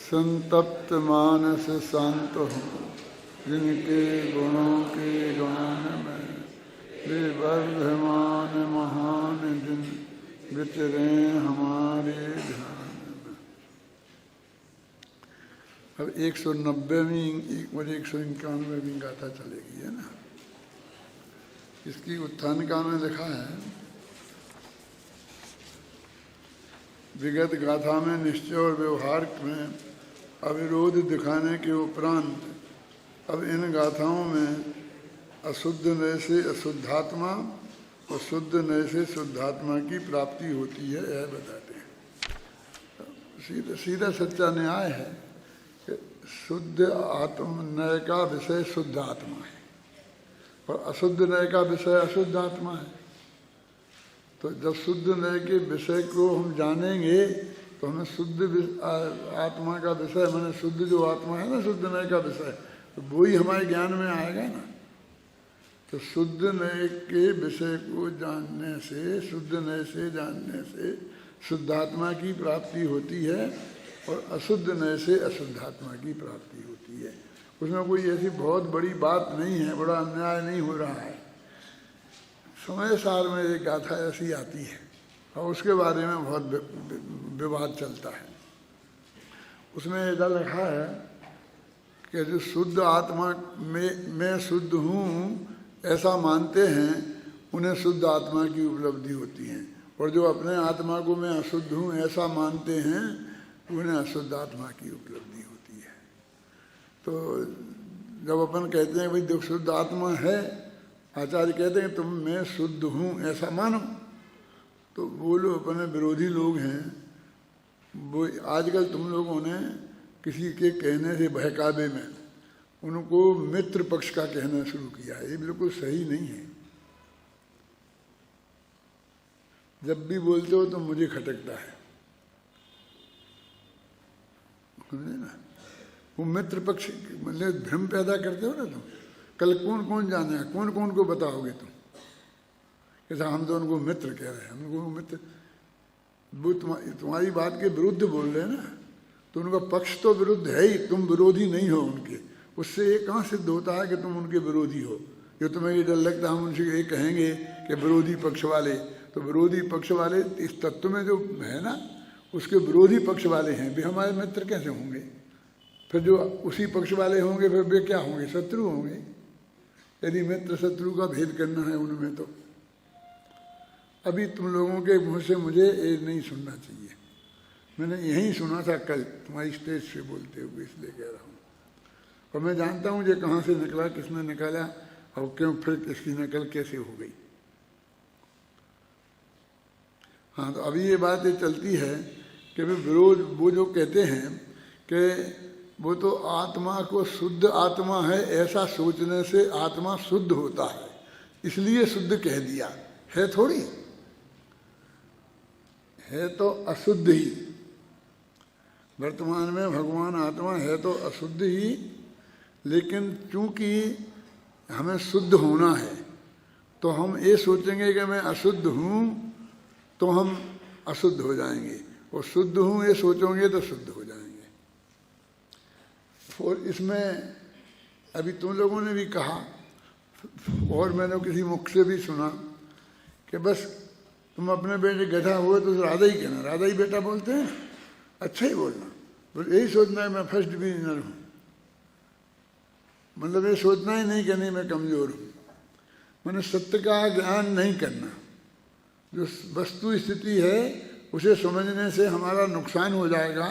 संतप्त मानस शांत हो, जिनके गुणों के गान में वे वर्धमान महान दिन विचरे हमारे ध्यान में। अब 190वीं 191वीं गाथा चलेगी, है ना। इसकी उत्थान काल में लिखा है, विगत गाथा में निश्चय और व्यवहार में अविरोध दिखाने के उपरांत अब इन गाथाओं में अशुद्ध नय से अशुद्धात्मा और शुद्ध नय से शुद्धात्मा की प्राप्ति होती है, यह बताते हैं। सीधा सीधा सच्चा न्याय है कि शुद्ध आत्म नय का विषय शुद्ध आत्मा है और अशुद्ध नय का विषय अशुद्ध आत्मा है। तो जब शुद्ध नय के विषय को हम जानेंगे तो हमें शुद्ध आत्मा का विषय, माने शुद्ध जो आत्मा है ना, शुद्ध नय का विषय, तो वो ही हमारे ज्ञान में आएगा ना। तो शुद्ध नय के विषय को जानने से, शुद्ध नय से जानने से शुद्धात्मा की प्राप्ति होती है और अशुद्ध नय से अशुद्धात्मा की प्राप्ति होती है। उसमें कोई ऐसी बहुत बड़ी बात नहीं है, बड़ा अन्याय नहीं हो रहा है। समय सार में एक गाथा ऐसी आती है और उसके बारे में बहुत विवाद चलता है। उसमें ऐसा लिखा है कि जो शुद्ध आत्मा में मैं शुद्ध हूँ ऐसा मानते हैं, उन्हें शुद्ध आत्मा की उपलब्धि होती है, और जो अपने आत्मा को मैं अशुद्ध हूँ ऐसा मानते हैं, उन्हें अशुद्ध आत्मा की उपलब्धि होती है। तो जब अपन कहते हैं भाई जो शुद्ध आत्मा है, आचार्य कहते हैं तुम मैं शुद्ध हूँ ऐसा मानो, तो वो लोग अपने विरोधी लोग हैं, वो आजकल तुम लोगों ने किसी के कहने से बहकावे में उनको मित्र पक्ष का कहना शुरू किया है। ये बिल्कुल सही नहीं है। जब भी बोलते हो तो मुझे खटकता है, समझे ना। वो मित्र पक्ष मतलब भ्रम पैदा करते हो ना तुम। कल कौन कौन जाने, कौन कौन को बताओगे तुम, कैसा हम तो उनको मित्र कह रहे हैं, उनको मित्र, वो तुम्हारी बात के विरुद्ध बोल रहे हैं ना, तो उनका पक्ष तो विरुद्ध है ही, तुम विरोधी नहीं हो उनके। उससे ये कहाँ सिद्ध होता है कि तुम उनके विरोधी हो। जो तुम्हें ये डर लगता है हम उनसे ये कहेंगे कि विरोधी पक्ष वाले, तो विरोधी पक्ष वाले इस तत्व में जो है ना, उसके विरोधी पक्ष वाले हैं, वे हमारे मित्र कैसे होंगे। फिर जो उसी पक्ष वाले होंगे फिर वे क्या होंगे, शत्रु होंगे। यदि मित्र शत्रु का भेद करना है उनमें, तो अभी तुम लोगों के मुँह से मुझे ये नहीं सुनना चाहिए। मैंने यहीं सुना था कल तुम्हारी स्टेज से बोलते हुए, इसलिए कह रहा हूँ। और मैं जानता हूँ ये कहाँ से निकला, किसने निकाला और क्यों, फिर इसकी नकल कैसे हो गई। हाँ, तो अभी ये बात ये चलती है कि विरोध, वो जो कहते हैं कि वो तो आत्मा को शुद्ध आत्मा है ऐसा सोचने से आत्मा शुद्ध होता है, इसलिए शुद्ध कह दिया है। थोड़ी है तो अशुद्ध ही। वर्तमान में भगवान आत्मा है तो अशुद्ध ही, लेकिन चूंकि हमें शुद्ध होना है तो हम ये सोचेंगे कि मैं अशुद्ध हूँ तो हम अशुद्ध हो जाएंगे, और शुद्ध हूँ ये सोचोगे तो शुद्ध हो जाएंगे। और इसमें अभी तुम लोगों ने भी कहा और मैंने किसी मुख से भी सुना कि बस तुम अपने बेटे गधा हुए तो राधा ही कहना, राधा ही बेटा बोलते हैं, अच्छा ही बोलना, बस यही सोचना है मैं फर्स्ट डिविजनर हूँ। मतलब ये सोचना ही नहीं कि नहीं मैं कमज़ोर हूँ। मैंने सत्य का ज्ञान नहीं करना, जो वस्तु स्थिति है उसे समझने से हमारा नुकसान हो जाएगा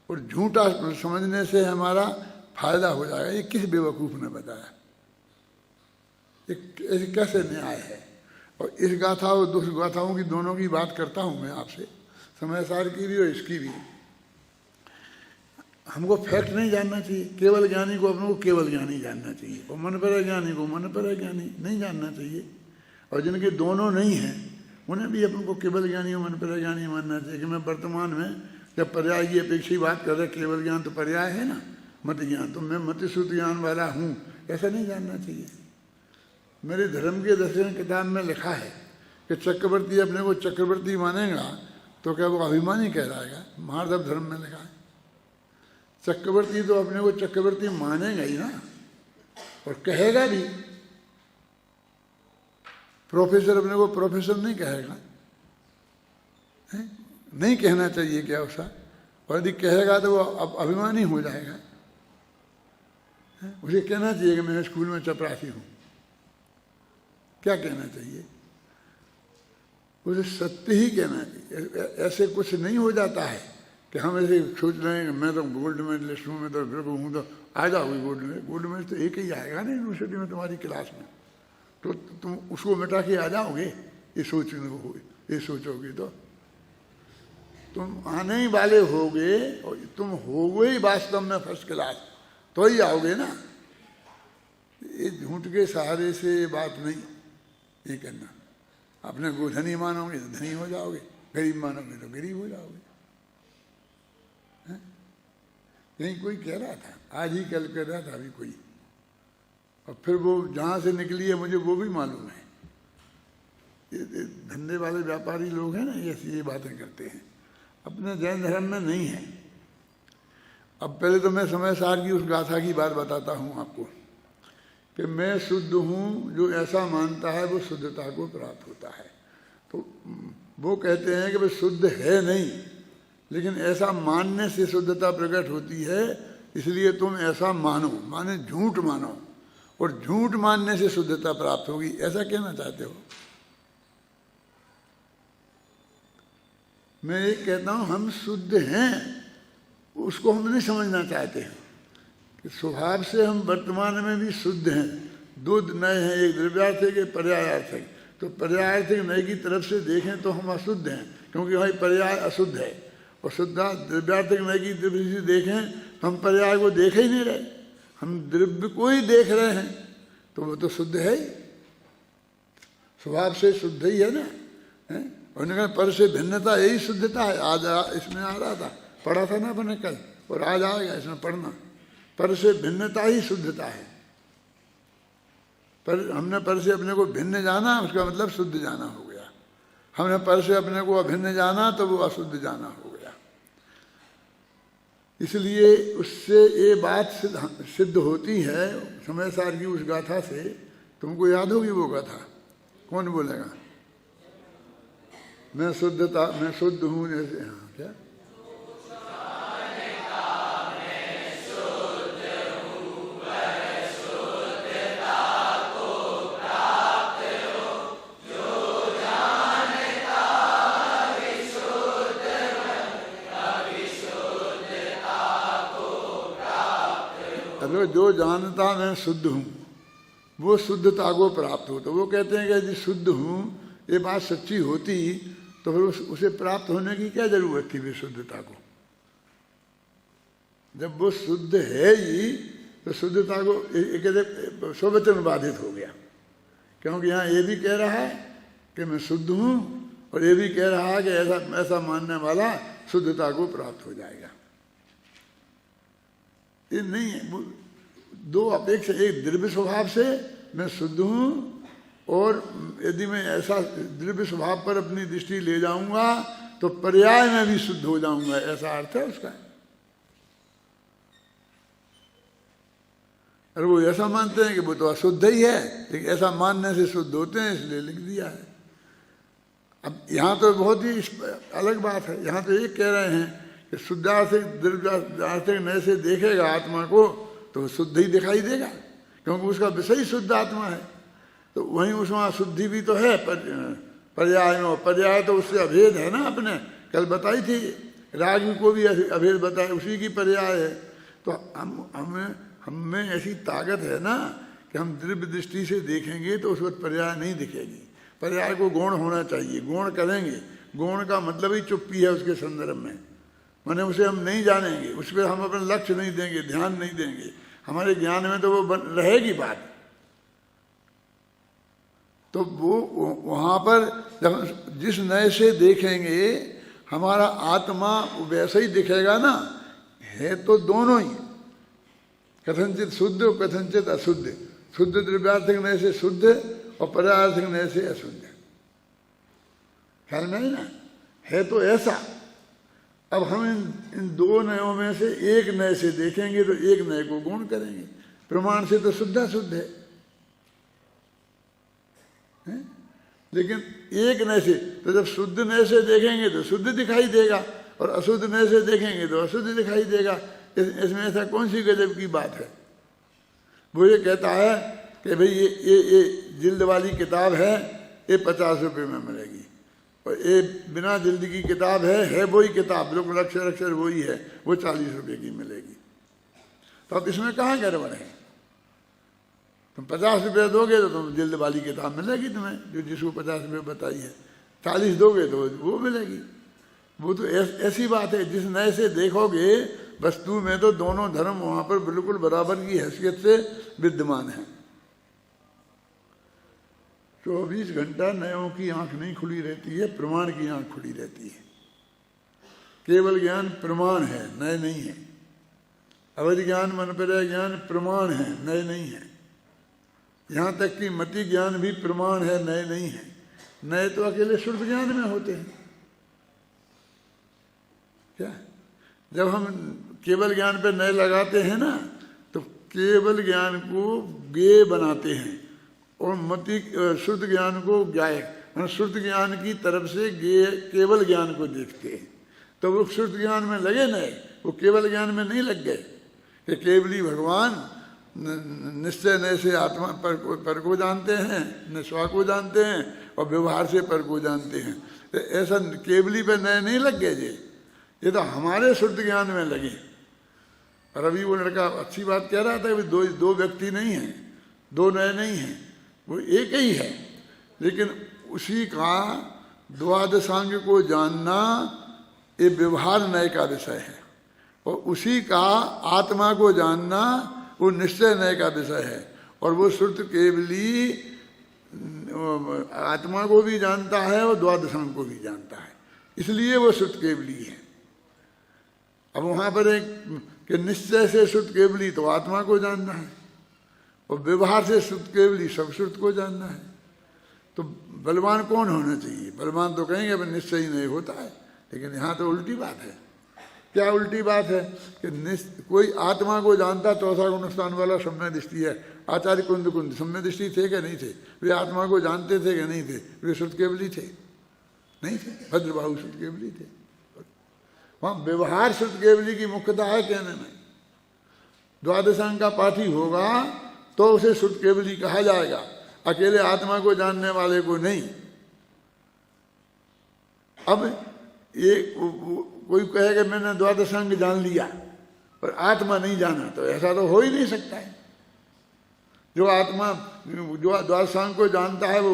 और झूठा समझने से हमारा फायदा हो जाएगा। ये किस बेवकूफ़ ने बताया, ये कैसे न्याय है। और इस गाथा और दूसरी गाथाओं की दोनों की बात करता हूँ मैं आपसे, समय सार की भी और इसकी भी। हमको फैक्ट नहीं जानना चाहिए, केवल ज्ञानी को अपने को केवल ज्ञानी जानना चाहिए, और मन पर है ज्ञानी को मन पर है ज्ञानी नहीं जानना चाहिए। और जिनके दोनों नहीं हैं उन्हें भी अपन को केवल ज्ञानी और मन पर है ज्ञानी मानना चाहिए। कि मैं वर्तमान में जब पर्याय की अपेक्षा बात कर रहे, केवल ज्ञान तो पर्याय है ना, मत ज्ञान, तो मैं मत श्रुत ज्ञान वाला हूँ ऐसा नहीं जानना चाहिए। मेरे धर्म के दर्शन किताब में लिखा है कि चक्रवर्ती अपने को चक्रवर्ती मानेगा तो क्या वो अभिमानी कह रहा है? मार्दव धर्म में लिखा है। चक्रवर्ती तो अपने को चक्रवर्ती मानेगा ही ना, और कहेगा भी। प्रोफेसर अपने को प्रोफेसर नहीं कहेगा, नहीं कहना चाहिए क्या उसका, और यदि कहेगा तो वो अभिमानी हो जाएगा। उसे कहना चाहिए कि मैं स्कूल में चपरासी हूं, क्या कहना चाहिए? उसे सत्य ही कहना चाहिए। ऐसे कुछ नहीं हो जाता है कि हम ऐसे सोच रहे हैं कि मैं तो गोल्ड मेडलिस्ट हूँ, मैं तो फिर हूँ, तो आ जाओगे गोल्ड मेडल तो एक ही आएगा ना यूनिवर्सिटी में तुम्हारी क्लास में, तो तुम उसको मिटा के आ जाओगे। ये सोचोगे तो तुम आने ही वाले होगे, और तुम होगे ही वास्तव में फर्स्ट क्लास, तो ही आओगे ना। ये झूठ के सहारे से ये बात नहीं ये करना। अपने को धनी मानोगे तो धनी हो जाओगे, गरीब मानोगे तो गरीब हो जाओगे। यही कोई कह रहा था, आज ही कल कह रहा था अभी कोई, और फिर वो जहाँ से निकली है मुझे वो भी मालूम है। ये धंधे वाले व्यापारी लोग हैं ना, ये बातें करते हैं, अपने जैन धर्म में नहीं है। अब पहले तो मैं समय सार की उस गाथा की बात बताता हूँ आपको कि मैं शुद्ध हूँ, जो ऐसा मानता है वो शुद्धता को प्राप्त होता है। तो वो कहते हैं कि भाई शुद्ध है नहीं, लेकिन ऐसा मानने से शुद्धता प्रकट होती है, इसलिए तुम ऐसा मानो, माने झूठ मानो, और झूठ मानने से शुद्धता प्राप्त होगी, ऐसा कहना चाहते हो? मैं ये कहता हूँ हम शुद्ध हैं, उसको हम नहीं समझना चाहते हैं कि स्वभाव से हम वर्तमान में भी शुद्ध हैं। दो नए हैं, एक द्रव्यार्थिक एक पर्यायार्थिक। तो पर्यायार्थिक नए की तरफ से देखें तो हम अशुद्ध हैं, क्योंकि भाई पर्याय अशुद्ध है, और शुद्धा द्रव्यार्थिक नए की तरफ से देखें तो हम पर्याय को देख ही नहीं रहे, हम द्रव्य को ही देख रहे हैं, तो वो तो शुद्ध है ही, स्वभाव से शुद्ध ही है ना। उन्होंने कहा पर से भिन्नता यही शुद्धता है। आज इसमें आ रहा था, पढ़ा था ना अपने कल, और आज आएगा इसमें पढ़ना, पर से भिन्नता ही शुद्धता है। पर हमने पर से अपने को भिन्न जाना, उसका मतलब शुद्ध जाना हो गया। हमने पर से अपने को अभिन्न जाना तो वो अशुद्ध जाना हो गया। इसलिए उससे ये बात सिद्ध होती है समय सार की उस गाथा से। तुमको याद होगी वो गाथा? कौन बोलेगा? मैं शुद्ध हूँ जैसे, हाँ क्या? जो जानता मैं शुद्ध हूँ वो शुद्धता को प्राप्त हो। तो वो कहते हैं कि यदि शुद्ध हूँ ये बात सच्ची होती तो फिर उसे प्राप्त होने की क्या जरूरत थी विशुद्धता को? जब वो शुद्ध है ही तो शुद्धता को कहते स्ववचन बाधित हो गया, क्योंकि यहाँ ये भी कह रहा है कि मैं शुद्ध हूँ, और ये भी कह रहा है कि ऐसा मानने वाला शुद्धता को प्राप्त हो जाएगा। ये नहीं है, दो अपेक्षा, एक द्रव्य स्वभाव से मैं शुद्ध हूँ, और यदि मैं ऐसा द्रव्य स्वभाव पर अपनी दृष्टि ले जाऊंगा तो पर्याय में भी शुद्ध हो जाऊंगा, ऐसा अर्थ है उसका। अरे वो ऐसा मानते हैं कि वो तो अशुद्ध ही है, लेकिन ऐसा मानने से शुद्ध होते हैं, इसलिए लिख दिया है। अब यहाँ तो बहुत ही अलग बात है। यहाँ तो ये कह रहे हैं कि शुद्धार्थिक द्रव्यार्थिक नए से देखेगा आत्मा को तो शुद्ध ही दिखाई देगा, क्योंकि उसका विषय शुद्ध आत्मा है। तो वहीं उसमें शुद्धि भी तो है पर्याय में। पर्याय तो उससे अभेद है ना, अपने कल बताई थी, राग को भी अभेद बताए, उसी की पर्याय है। तो हम में ऐसी ताकत है ना कि हम दिव्य दृष्टि से देखेंगे तो उस वक्त पर्याय नहीं दिखेगी। पर्याय को गौण होना चाहिए, गौण करेंगे। गौण का मतलब ही चुप्पी है उसके संदर्भ में, माने उसे हम नहीं जानेंगे, उस पर हम अपना लक्ष्य नहीं देंगे, ध्यान नहीं देंगे। हमारे ज्ञान में तो वो रहेगी बात। तो वो वहाँ पर जब जिस नए से देखेंगे हमारा आत्मा वैसे ही दिखेगा ना। है तो दोनों ही, कथनचित शुद्ध और कथनचित अशुद्ध। शुद्ध द्रव्यार्थिक नए से शुद्ध और पर्यायार्थिक नए से अशुद्ध। ख्याल में है ना? है तो ऐसा। अब हम इन दो नयों में से एक नए से देखेंगे तो एक नए को गुण करेंगे। प्रमाण से तो शुद्धा शुद्ध है? लेकिन एक नए से, तो जब शुद्ध नए से देखेंगे तो शुद्ध दिखाई देगा और अशुद्ध नए से देखेंगे तो अशुद्ध दिखाई देगा। इसमें ऐसा कौन सी गजब की बात है? वो ये कहता है कि भाई ये जिल्द वाली किताब है, ये 50 रुपये में मिलेगी, और ये बिना जिल्द की किताब है वही किताब, बिल्कुल अक्षर अक्षर वही है, वो 40 रुपये की मिलेगी। तो अब इसमें कहाँ गड़बड़ है? तुम 50 रुपये दोगे तो तुम जिल्द वाली किताब मिलेगी तुम्हें, जो जिसको 50 रुपये बताई है। 40 दोगे तो वो मिलेगी। वो तो ऐसी बात है, जिस नए से देखोगे वस्तु में तो दोनों धर्म वहां पर बिल्कुल बराबर की हैसियत से विद्यमान है। 24 घंटा नयों की आंख नहीं खुली रहती है, प्रमाण की आंख खुली रहती है। केवल ज्ञान प्रमाण है, नए नहीं है। अवैध ज्ञान मनपर्य ज्ञान प्रमाण है, नए नहीं है। यहाँ तक कि मति ज्ञान भी प्रमाण है, नए नहीं है। नए तो अकेले शुद्ध ज्ञान में होते हैं। क्या जब हम केवल ज्ञान पे नए लगाते हैं ना, तो केवल ज्ञान को गे बनाते हैं और मति शुद्ध ज्ञान को ज्ञायक, शुद्ध ज्ञान की तरफ से गे केवल ज्ञान को देखते हैं। तो वो शुद्ध ज्ञान में लगे नए, वो केवल ज्ञान में नहीं लग गए कि केवली भगवान निश्चय नए से आत्मा पर को जानते हैं, निस्वा को जानते हैं और व्यवहार से पर को जानते हैं। तो ऐसा केवली पे नए नहीं लग गए जी, ये तो हमारे शुद्ध ज्ञान में लगे। और अभी वो लड़का अच्छी बात कह रहा था कि दो व्यक्ति नहीं हैं, दो नए नहीं हैं, वो एक ही है। लेकिन उसी का द्वादशांग को जानना ये व्यवहार नए का विषय है, और उसी का आत्मा को जानना वो निश्चय नए का विषय है। और वो शुद्ध केवली आत्मा को भी जानता है और द्वादशांग को भी जानता है, इसलिए वो शुद्ध केवली है। अब वहां पर एक कि निश्चय से शुद्ध केवली तो आत्मा को जानना है, और व्यवहार से शुद्ध केवली सब शुद्ध को जानना है। तो बलवान कौन होना चाहिए? बलवान तो कहेंगे अब निश्चय ही नहीं होता है, लेकिन यहाँ तो उल्टी बात है। क्या उल्टी बात है? कि कोई आत्मा को जानता चौथा गुणस्थान वाला सम्य दृष्टि है। आचार्य कुंद सम्य दृष्टि थे कि नहीं थे? वे आत्मा को जानते थे कि नहीं थे? वे शुद्ध केवली थे? नहीं थे। भद्रबाहु शुद्ध केवली थे। वहां व्यवहार शुद्ध केवली की मुख्यता है कहने में। द्वादशांग का पाठी होगा तो उसे शुद्ध केवली कहा जाएगा, अकेले आत्मा को जानने वाले को नहीं। अब ये कोई कहेगा मैंने द्वादशांग जान लिया पर आत्मा नहीं जाना, तो ऐसा तो हो ही नहीं सकता है। जो आत्मा जो द्वादशांग को जानता है वो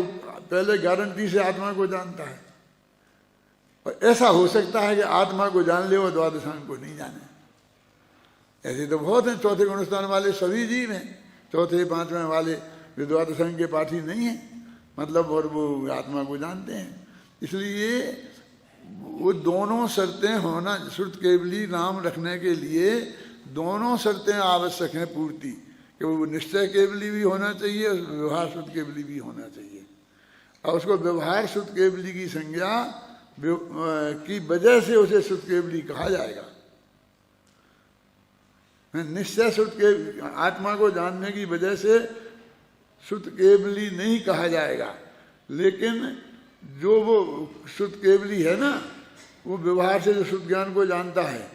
पहले गारंटी से आत्मा को जानता है। और ऐसा हो सकता है कि आत्मा को जान ले और द्वादशांग को नहीं जाने। ऐसे तो बहुत हैं चौथे गुणस्थान वाले सभी जीव हैं, चौथे पांचवें वाले जो द्वादशांग के पाठी नहीं है मतलब, और वो आत्मा को जानते हैं। इसलिए वो दोनों शर्तें होना, शुद्ध केवली नाम रखने के लिए दोनों शर्तें आवश्यक हैं पूर्ति, कि वो निश्चय केवली भी होना चाहिए और व्यवहार शुद्ध केवली भी होना चाहिए। और उसको व्यवहार शुद्ध केवली की संज्ञा की वजह से उसे शुद्ध केवली कहा जाएगा। निश्चय शुद्ध के आत्मा को जानने की वजह से शुद्ध केवली नहीं कहा जाएगा। लेकिन जो वो शुद्ध केवली है ना, वो व्यवहार से जो शुद्ध ज्ञान को जानता है,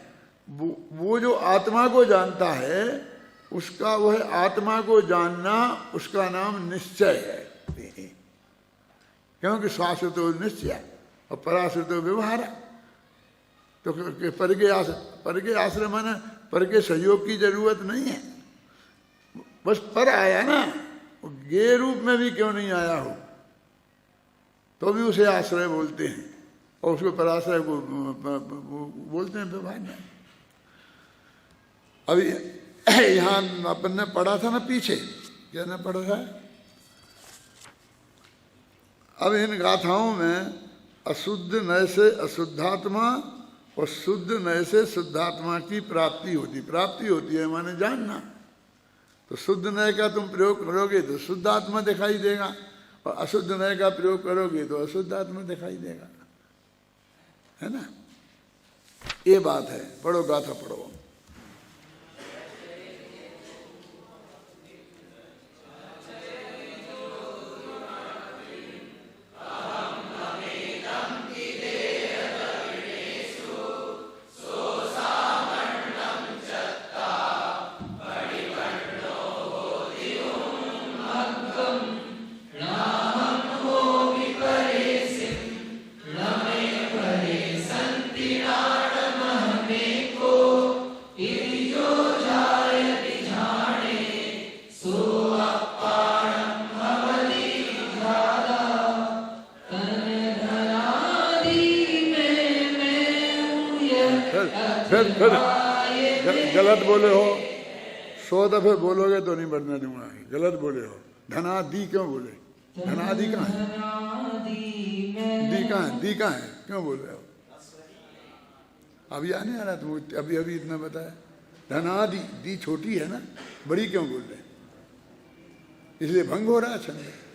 वो जो आत्मा को जानता है उसका वह आत्मा को जानना उसका नाम निश्चय है। क्योंकि शास्त्र तो निश्चय और पराश्र तो व्यवहार है। तो पर के आश्रय माने पर के सहयोग की जरूरत नहीं है, बस पर आया ना, गे रूप में भी क्यों नहीं आया हो तो भी उसे आश्रय बोलते हैं, और उसको पराश्रय को बोलते हैं व्यवहार में। अभी यहाँ अपन ने पढ़ा था ना पीछे, क्या ना पढ़ा था? अब इन गाथाओं में अशुद्ध नय से अशुद्धात्मा और शुद्ध नय से शुद्धात्मा की प्राप्ति होती है माने जानना। तो शुद्ध नय का तुम प्रयोग करोगे तो शुद्ध आत्मा दिखाई देगा, और अशुद्ध नय का प्रयोग करोगे तो अशुद्ध आत्मा दिखाई देगा। है ना। ये बात है। पढ़ो गाथा पढ़ो। फिर गलत बोले हो, 100 दफे बोलोगे तो नहीं बढ़ने दूंगा। गलत बोले हो। धनादि क्यों बोले? धनादि कहाँ है? दी कहाँ है? दी कहाँ है? क्यों बोल रहे हो? अभी आने आ रहा तुम, अभी अभी इतना बताया। धनादि, दी छोटी है ना, बड़ी क्यों बोल रहे? इसलिए भंग हो रहा है छंद।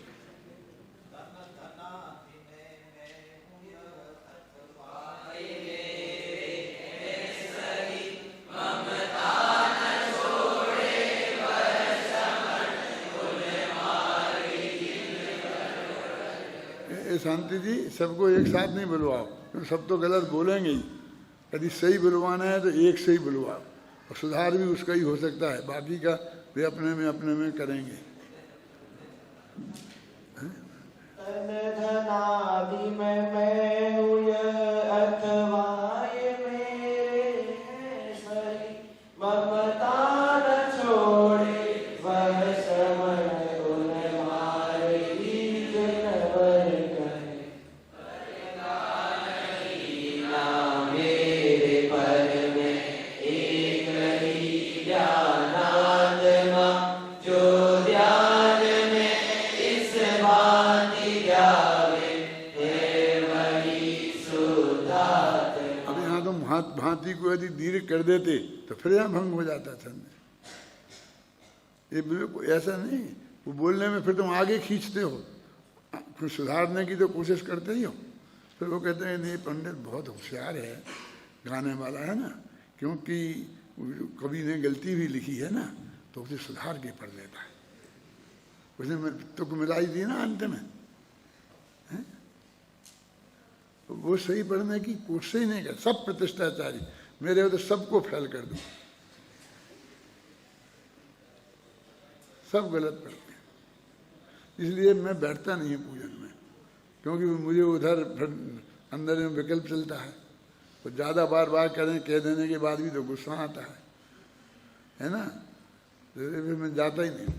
शांति जी, सबको एक साथ नहीं बुलवाओ, क्योंकि सब तो गलत बोलेंगे ही। यदि सही बुलवाना है तो एक से ही बुलवाओ, और सुधार भी उसका ही हो सकता है, बाकी का वे अपने में करेंगे। भांति को यदि दीर्घ कर देते तो फिर यहाँ भंग हो जाता छंद। ये बिल्कुल ऐसा नहीं, वो बोलने में फिर तुम आगे खींचते हो, फिर सुधारने की तो कोशिश करते ही हो। फिर वो कहते हैं नहीं पंडित बहुत होशियार है, गाने वाला है ना, क्योंकि कवि ने गलती भी लिखी है ना तो उसे सुधार के पढ़ लेता है। उसने तुक मिलाई दी ना अंत में, वो सही पढ़ने की कोशिश ही नहीं कर। सब प्रतिष्ठाचारी मेरे हो तो सबको फैल कर दो, सब गलत पढ़ते हैं। इसलिए मैं बैठता नहीं हूँ पूजन में, क्योंकि मुझे उधर अंदर में विकल्प चलता है। तो ज़्यादा बार बार करें, कह देने के बाद भी तो गुस्सा आता है ना, तो फिर मैं जाता ही नहीं।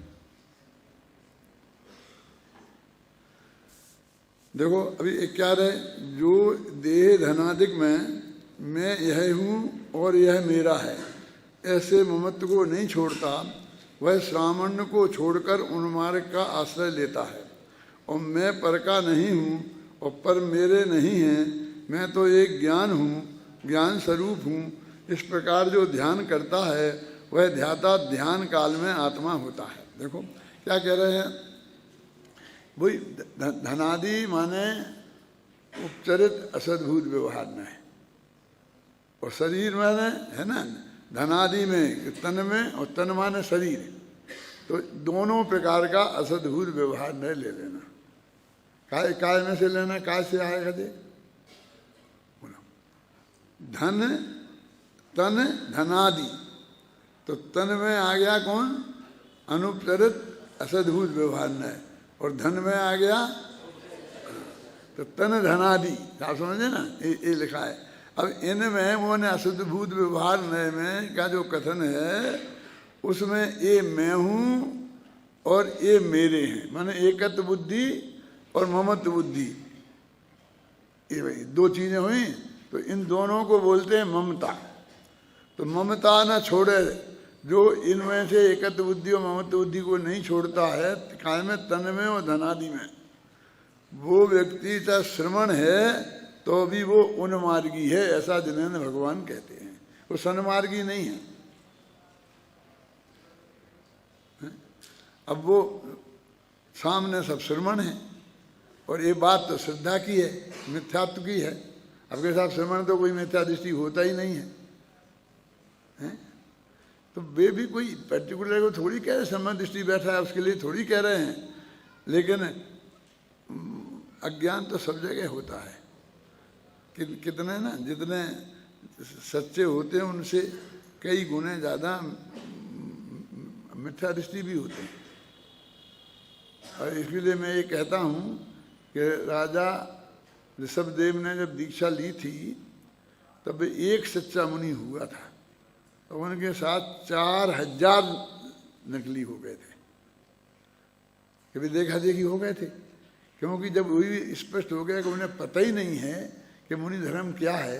देखो अभी क्या रहे, जो देह धनादिक में मैं यह हूँ और यह मेरा है ऐसे ममत्व को नहीं छोड़ता, वह श्रावण को छोड़कर उन्मार्ग का आश्रय लेता है। और मैं पर का नहीं हूँ और पर मेरे नहीं हैं, मैं तो एक ज्ञान हूँ, ज्ञान स्वरूप हूँ। इस प्रकार जो ध्यान करता है वह ध्याता ध्यान काल में आत्मा होता है। देखो क्या कह रहे हैं, वही धनादि माने उपचरित असद्भुत व्यवहार में है, और शरीर माने है ना, धनादि में तन में, और तन माने शरीर, तो दोनों प्रकार का असद्भुत व्यवहार नहीं ले लेना। काय काय में से लेना, काय से आएगा दे बोलो, धन तन धनादि, तो तन में आ गया कौन, अनुपचरित असद्भुत व्यवहार नहीं, और धन में आ गया तो तन धनादि। आप समझे ना, ये लिखा है। अब इनमें उन्होंने असद्भुत व्यवहार नए में का जो कथन है, उसमें ये मैं हूँ और ये मेरे हैं, माने एकत्व बुद्धि और ममत्व बुद्धि, ये भाई दो चीजें हुई। तो इन दोनों को बोलते हैं ममता। तो ममता न छोड़े, जो इनमें से एकत्व बुद्धि और ममत्व बुद्धि को नहीं छोड़ता है, काय में, तन में और धनादि में, वो व्यक्ति चाहे श्रमण है तो भी वो उन्मार्गी है, ऐसा जिनेन्द्र भगवान कहते हैं। वो सन्मार्गी नहीं है। अब वो सामने सब श्रमण है, और ये बात तो श्रद्धा की है, मिथ्यात्व की है। आपके साथ श्रवण तो कोई मिथ्या दृष्टि होता ही नहीं है, हैं? तो वे भी कोई पर्टिकुलर को थोड़ी कह रहे श्रवण दृष्टि बैठा है उसके लिए थोड़ी कह रहे हैं, लेकिन अज्ञान तो सब जगह होता है। कितने ना जितने सच्चे होते हैं उनसे कई गुने ज़्यादा मिथ्या दृष्टि भी होते हैं। और इसलिए मैं ये कहता हूँ कि राजा ऋषभदेव ने जब दीक्षा ली थी तब एक सच्चा मुनि हुआ था और उनके साथ 4000 नकली हो गए थे, कभी देखा देखी हो गए थे। क्योंकि जब वही स्पष्ट हो गया कि उन्हें पता ही नहीं है कि मुनि धर्म क्या है,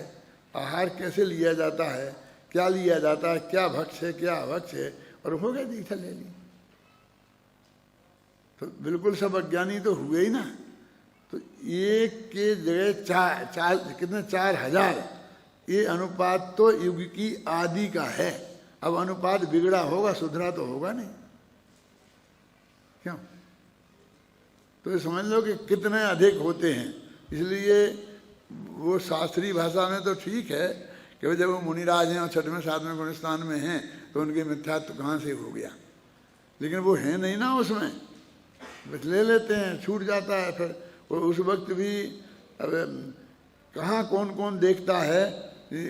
आहार कैसे लिया जाता है, क्या लिया जाता है, क्या भक्ष है क्या अभक्ष है, और हो गए दीक्षा ले ली। तो बिल्कुल सब अज्ञानी तो हुए ही ना। तो एक के जगह चार कितने 4000, ये अनुपात तो युग की आदि का है। अब अनुपात बिगड़ा होगा, सुधरा तो होगा नहीं, क्यों? तो ये समझ लो कि कितने अधिक होते हैं। इसलिए वो शास्त्रीय भाषा में तो ठीक है कि जब वो मुनिराज हैं और 6वें 7वें गुण स्थान में हैं तो उनके मिथ्यात्व कहाँ से हो गया, लेकिन वो है नहीं ना उसमें, बस ले लेते हैं, छूट जाता है। फिर वो उस वक्त भी अब कहाँ कौन कौन देखता है,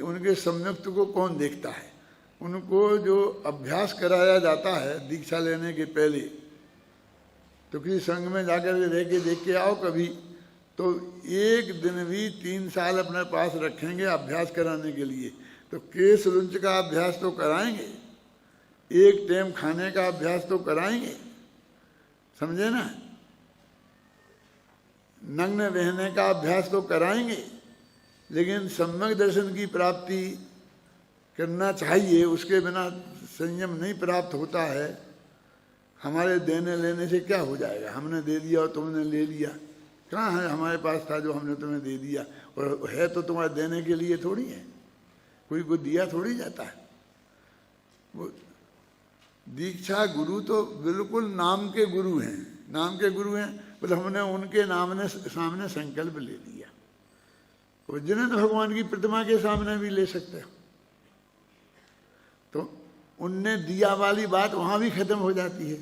उनके संयुक्त को कौन देखता है। उनको जो अभ्यास कराया जाता है दीक्षा लेने के पहले, तो किसी संघ में जाकर के रह के देख के आओ कभी, तो एक दिन भी 3 साल अपने पास रखेंगे अभ्यास कराने के लिए। तो केस रुंच का अभ्यास तो कराएंगे, एक टाइम खाने का अभ्यास तो कराएंगे, समझे ना, नग्न रहने का अभ्यास तो कराएंगे, लेकिन सम्यक दर्शन की प्राप्ति करना चाहिए, उसके बिना संयम नहीं प्राप्त होता है। हमारे देने लेने से क्या हो जाएगा, हमने दे दिया और तुमने ले लिया, कहाँ है हमारे पास था जो हमने तुम्हें दे दिया, और है तो तुम्हारे देने के लिए थोड़ी है, कोई को दिया थोड़ी जाता है। वो दीक्षा गुरु तो बिल्कुल नाम के गुरु हैं, नाम के गुरु हैं, मतलब हमने उनके सामने संकल्प ले लिया। वो जिन्हें तो भगवान की प्रतिमा के सामने भी ले सकते हो, तो उनने दिया वाली बात वहाँ भी खत्म हो जाती है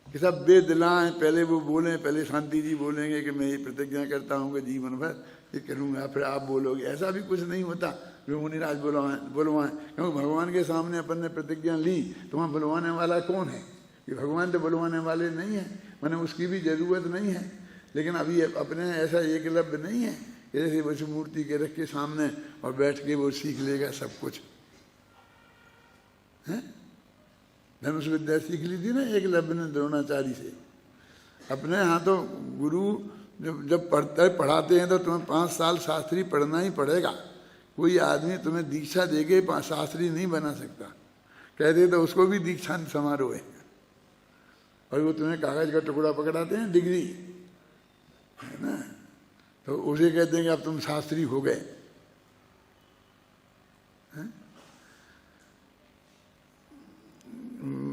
कि सब बेदिलाएं, पहले वो बोलें, पहले शांति जी बोलेंगे कि मैं ये प्रतिज्ञा करता हूँ कि जीवन भर ये करूँगा, फिर आप बोलोगे, ऐसा भी कुछ नहीं होता। जो मुनिराज बुलवाएं, क्योंकि भगवान के सामने अपन ने प्रतिज्ञा ली, तो वहाँ बुलवाने वाला कौन है? कि भगवान तो बुलवाने वाले नहीं है, मैंने उसकी भी जरूरत नहीं है। लेकिन अभी अपने ऐसा एकलव्य नहीं है जैसे बस मूर्ति के रख के सामने और बैठ के वो सीख लेगा सब कुछ, है? धनुष विद्या सीख ली थी ना एकलव्य ने द्रोणाचार्य से। अपने यहाँ तो गुरु जब पढ़ाते हैं तो तुम्हें 5 साल शास्त्री पढ़ना ही पड़ेगा। कोई आदमी तुम्हें दीक्षा देके शास्त्री नहीं बना सकता, कहते तो उसको भी दीक्षांत समारोह है, और वो तुम्हें कागज का टुकड़ा पकड़ाते हैं, डिग्री है ना, तो उसे कहते हैं कि अब तुम शास्त्री हो गए।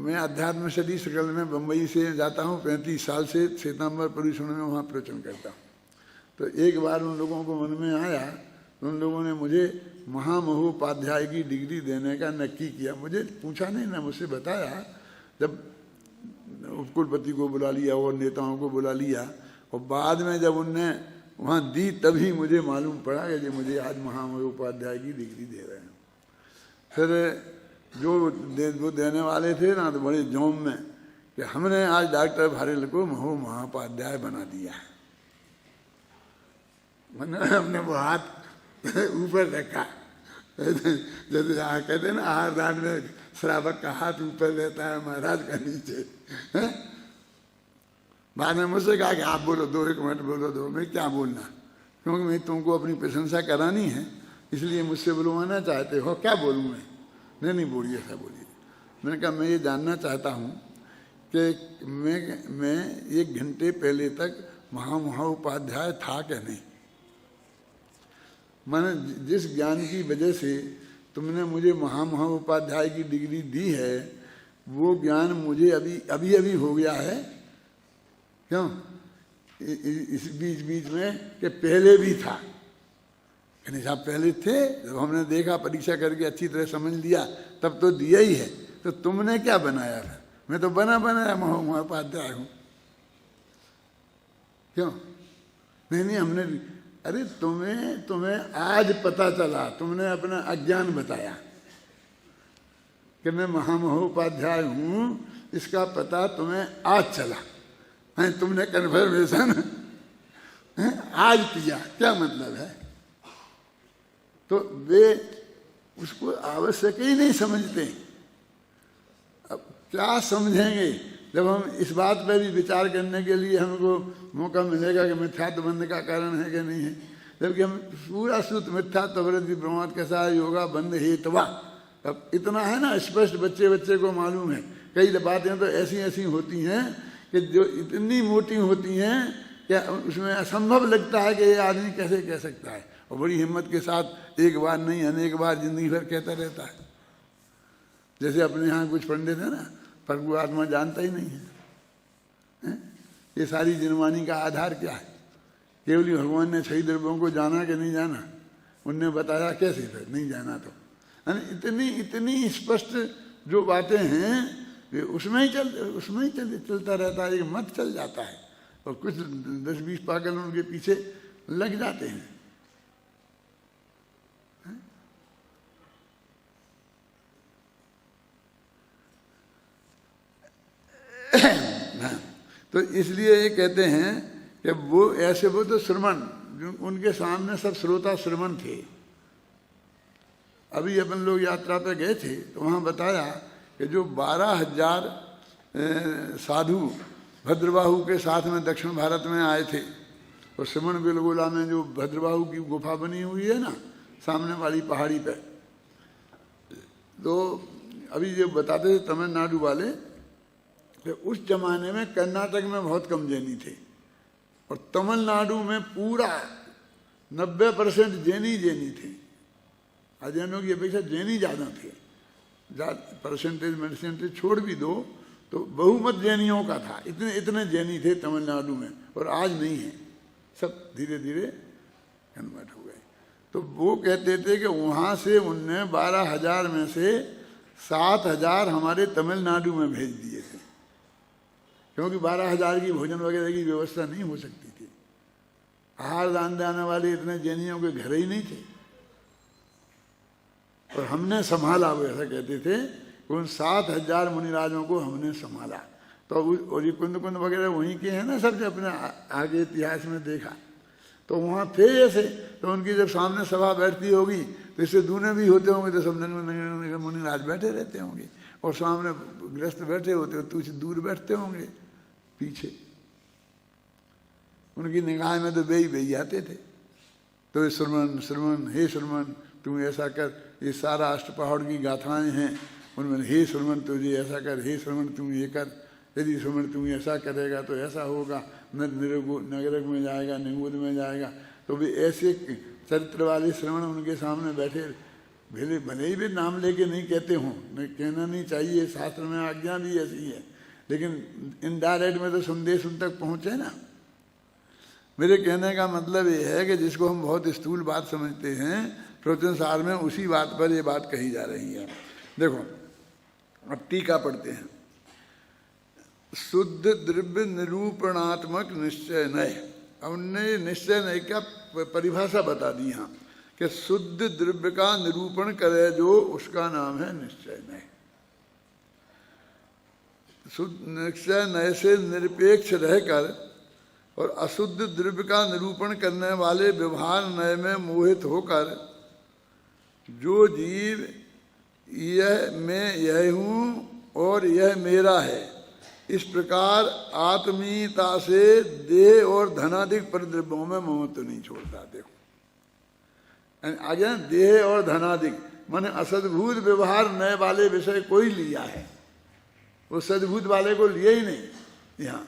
मैं अध्यात्म सदी सकल में बम्बई से जाता हूँ, 35 साल से श्वेतांबर परिसर में वहाँ प्रवचन करता हूँ। तो एक बार उन लोगों को मन में आया, तो उन लोगों ने मुझे महामहोपाध्याय की डिग्री देने का नक्की किया। मुझे पूछा नहीं ना, मुझसे बताया। जब उपकुलपति को बुला लिया और नेताओं को बुला लिया, और बाद में जब उनने वहाँ दी तभी मुझे मालूम पड़ा कि मुझे आज महामहोपाध्याय की डिग्री दे रहे हैं। फिर जो वो देने वाले थे ना, तो बड़े जोम में कि हमने आज डॉक्टर भारेल को महाउपाध्याय बना दिया है। मैंने हमने वो हाथ ऊपर रखा, जैसे कहते हैं ना आहार दान में श्रावक का हाथ ऊपर रहता है, महाराज का नीचे। बाद में मुझसे कहा कि आप बोलो 1 मिनट बोलो 2 मिनट, क्या बोलना, क्योंकि मैं तुमको अपनी प्रशंसा करानी है, इसलिए मुझसे बुलवाना चाहते हो। क्या बोलूँ मैं? नहीं बोलिए, ऐसा बोलिए। मैंने कहा मैं ये जानना चाहता हूँ कि मैं 1 घंटे पहले तक महाउपाध्याय था क्या नहीं। मैंने जिस ज्ञान की वजह से तुमने मुझे महाउपाध्याय की डिग्री दी है, वो ज्ञान मुझे अभी हो गया है। क्यों? इस बीच में कि पहले भी था, कहने साहब पहले थे, जब हमने देखा परीक्षा करके अच्छी तरह समझ लिया तब तो दिया ही है, तो तुमने क्या बनाया था? मैं तो बना बनाया महोपाध्याय हूँ। क्यों? नहीं हमने, अरे तुम्हें आज पता चला, तुमने अपना अज्ञान बताया कि मैं महामहोपाध्याय हूँ, इसका पता तुम्हें आज चला है, तुमने कन्फर्मेशन आज किया, क्या मतलब है? तो वे उसको आवश्यक ही नहीं समझते। अब क्या समझेंगे जब हम इस बात पर भी विचार करने के लिए हमको मौका मिलेगा कि मिथ्यात्व बंध का कारण है कि नहीं है, जबकि हम पूरा सूत्र मिथ्यात्व वृद्धि प्रमाद कैसा योगा बंध हेतवा, अब इतना है ना स्पष्ट, बच्चे को मालूम है। कई बातें तो ऐसी होती हैं कि जो इतनी मोटी होती हैं कि उसमें असंभव लगता है कि ये आदमी कैसे कह सकता है, और बड़ी हिम्मत के साथ एक बार नहीं अनेक बार जिंदगी भर कहता रहता है। जैसे अपने यहाँ कुछ पंडित है ना, प्रभु आत्मा जानता ही नहीं है? ये सारी जिनवानी का आधार क्या है? केवल ही भगवान ने 6 द्रव्यों को जाना कि नहीं जाना, उनने बताया कैसे फिर नहीं जाना तो, इतनी स्पष्ट जो बातें हैं वे उसमें ही चलता रहता है, एक मत चल जाता है, और कुछ 10-20 पागल उनके पीछे लग जाते हैं। तो इसलिए ये कहते हैं कि वो तो श्रवण, उनके सामने सब श्रोता श्रवण थे। अभी अपन लोग यात्रा पे गए थे तो वहाँ बताया कि जो 12,000 साधु भद्रबाहु के साथ में दक्षिण भारत में आए थे, और श्रवण बेलगोला में जो भद्रबाहु की गुफा बनी हुई है ना सामने वाली पहाड़ी पे, तो अभी जो बताते थे तमिलनाडु वाले कि उस जमाने में कर्नाटक में बहुत कम जैनी थे, और तमिलनाडु में पूरा 90% जैनी थे। अजैनों की अपेक्षा जैनी ज़्यादा थे, परसेंटेज छोड़ भी दो तो बहुमत जैनियों का था, इतने जैनी थे तमिलनाडु में, और आज नहीं है, सब धीरे धीरे कन्वर्ट हो गए। तो वो कहते थे कि वहाँ से उनने 12,000 में से 7,000 हमारे तमिलनाडु में भेज दिए थे, क्योंकि 12,000 की भोजन वगैरह की व्यवस्था नहीं हो सकती थी। आहार दान देने वाले इतने जैनियों के घर ही नहीं थे, और हमने संभाला, वो ऐसा कहते थे, उन 7,000 मुनिराजों को हमने संभाला। तो और ये कुंद वगैरह वहीं के हैं ना सब, जो अपने आगे इतिहास में देखा, तो वहाँ थे ऐसे। तो उनकी जब सामने सभा बैठती होगी तो इससे दूने भी होते होंगे, तो सब मुनिराज बैठे रहते होंगे, और सामने गृहस्थ बैठे होते हो तो कुछ दूर बैठते होंगे पीछे, उनकी निगाह में तो बेही आते थे। तो श्रवण हे श्रवण तुम ऐसा कर, ये सारा अष्टपहाड़ की गाथाएं हैं, उनमें हे श्रवण तुझे ऐसा कर, हे श्रवण तुम ये कर, यदि श्रवण तुम ऐसा करेगा तो ऐसा होगा, नरक में जाएगा, निगुद में जाएगा। तो भी ऐसे चरित्र वाले श्रवण उनके सामने बैठे, भले ही भी नाम लेके नहीं कहते हों, कहना नहीं चाहिए, शास्त्र में आज्ञा भी ऐसी है, लेकिन इनडायरेक्ट में तो संदेश उन तक पहुँचे ना। मेरे कहने का मतलब ये है कि जिसको हम बहुत स्थूल बात समझते हैं, प्रवचन सार में उसी बात पर ये बात कही जा रही है। देखो अब टीका पढ़ते हैं। शुद्ध द्रव्य निरूपणात्मक निश्चय नय, अब उनने निश्चय नय का परिभाषा बता दी यहाँ कि शुद्ध द्रव्य का निरूपण करे जो, उसका नाम है निश्चय नय। शुद्ध निश्चय नय से निरपेक्ष रहकर और अशुद्ध द्रव्य का निरूपण करने वाले व्यवहार नय में मोहित होकर जो जीव यह मैं यह हूँ और यह मेरा है, इस प्रकार आत्मीयता से देह और धनाधिक परिद्रव्यों में ममत्व नहीं छोड़ता। देखो आगे देह और धनाधिक माने असद्भूत व्यवहार नए वाले विषय को ही लिया है, वो सद्भूत वाले को लिए ही नहीं यहाँ,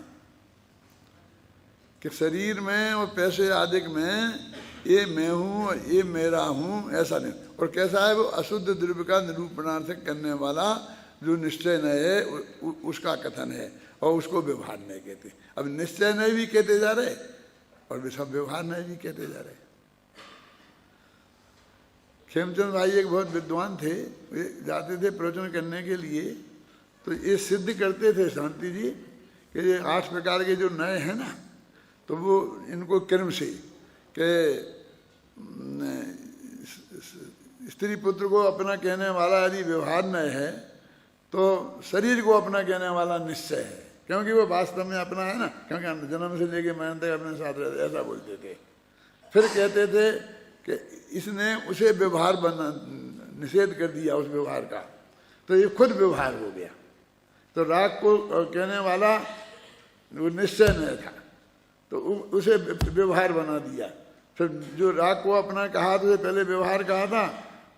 कि शरीर में और पैसे आदि में ये मैं हूँ और ये मेरा हूँ ऐसा नहीं। और कैसा है वो अशुद्ध द्रव्य का निरूपणार्थ करने वाला जो निश्चय नय है उसका कथन है, और उसको व्यवहार नय कहते। अब निश्चय नय भी कहते जा रहे और वे सब व्यवहार नय भी कहते जा रहे। खेमचंद भाई एक बहुत विद्वान थे, वे जाते थे प्रवचन करने के लिए, तो ये सिद्ध करते थे शांति जी कि ये 8 प्रकार के जो नए हैं ना, तो वो इनको कर्म से कि स्त्री पुत्र को अपना कहने वाला यदि व्यवहार नय है तो शरीर को अपना कहने वाला निश्चय है, क्योंकि वो वास्तव में अपना है ना, क्योंकि जन्म से लेके मरण तक अपने साथ रहते, ऐसा बोलते थे। फिर कहते थे कि इसने उसे व्यवहार बना निषेध कर दिया उस व्यवहार का, तो ये खुद व्यवहार हो गया। तो राग को कहने वाला वो निश्चय नहीं था, तो उसे व्यवहार बना दिया। फिर जो राग को अपना कहा तो पहले व्यवहार कहा था,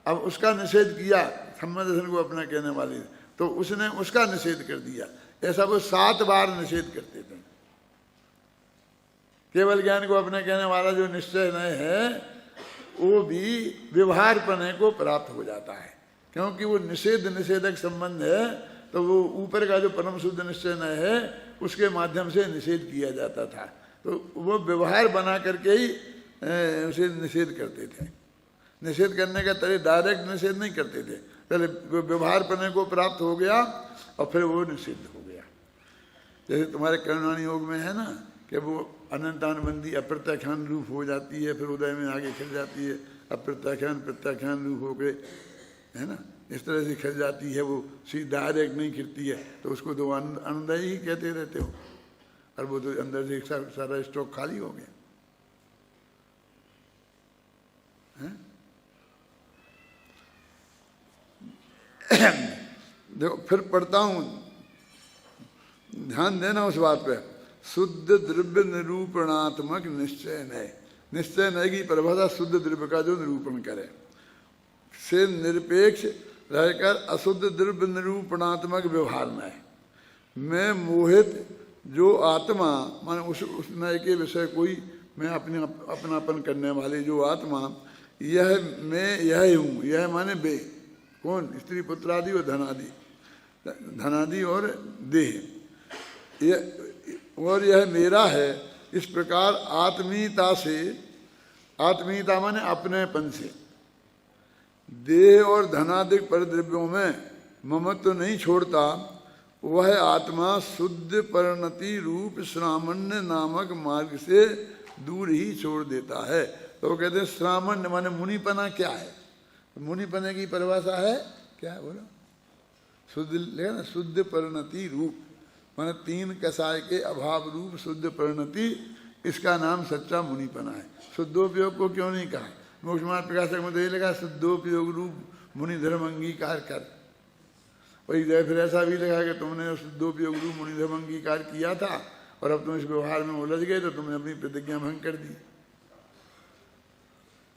अब उसका निषेध किया सम्मदर्शन को अपना कहने वाले, तो उसने उसका निषेध कर दिया। ऐसा वो 7 बार निषेध करते थे। केवल ज्ञान को अपने कहने वाला जो निश्चय नहीं है वो भी व्यवहार पने को प्राप्त हो जाता है, क्योंकि वो निषेध निषेधक संबंध है। तो वो ऊपर का जो परम शुद्ध निश्चय नहीं है उसके माध्यम से निषेध किया जाता था, तो वो व्यवहार बना करके ही उसे निषेध करते थे। निषेध करने का तरह डायरेक्ट निषेध नहीं करते थे, पहले व्यवहार पने को प्राप्त हो गया और फिर वो निषिद्ध हो गया। जैसे तुम्हारे कर्णानी योग में है ना कि वो अनंतानबंदी अप्रत्याख्यान रूप हो जाती है, फिर उदय में आगे खिल जाती है, अप्रत्याख्यान प्रत्याख्यान रूप हो गए, है ना, इस तरह से खिल जाती है। वो सीधा डायरेक्ट नहीं खिलती है, तो उसको तो आनंददायी ही कहते रहते हो, और वो तो अंदर से सारा स्टॉक खाली हो गया है? देखो फिर पढ़ता हूं, ध्यान देना उस बात पे। शुद्ध द्रव्य निरूपणात्मक निश्चय नय, निश्चय नय की परिभाषा शुद्ध द्रव्य का जो निरूपण करे से निरपेक्ष रहकर अशुद्ध द्रव्य निरूपणात्मक व्यवहार नय में मोहित जो आत्मा माने उस नय के विषय कोई मैं अपनापन करने वाली जो आत्मा, यह मैं यह हूँ, यह माने बे कौन, स्त्री पुत्र आदि और धनादि और देह, और यह मेरा है। इस प्रकार आत्मीयता से, आत्मीयता माने अपनेपन से, देह और धनादिक परद्रव्यों में ममत्व तो नहीं छोड़ता, वह आत्मा शुद्ध परिणति रूप श्रामण्य नामक मार्ग से दूर ही छोड़ देता है। तो वो कहते हैं श्रामण्य माने मुनिपना क्या है, मुनिपने की परिभाषा है क्या है बोलो, शुद्ध लेगा ना, शुद्ध परिणति रूप माने 3 कसाय के अभाव रूप शुद्ध परिणति, इसका नाम सच्चा मुनिपना है। शुद्धोपयोग को क्यों नहीं कहा, मोक्ष मार्ग प्रकाशक में तो ये लगा शुद्धोपयोग रूप मुनि धर्म अंगीकार कर, वही फिर ऐसा भी लगा कि तुमने शुद्धोपयोग रूप मुनि धर्म अंगीकार किया था और अब तुम इस व्यवहार में उलझ गए तो तुमने अपनी प्रतिज्ञा भंग कर दी।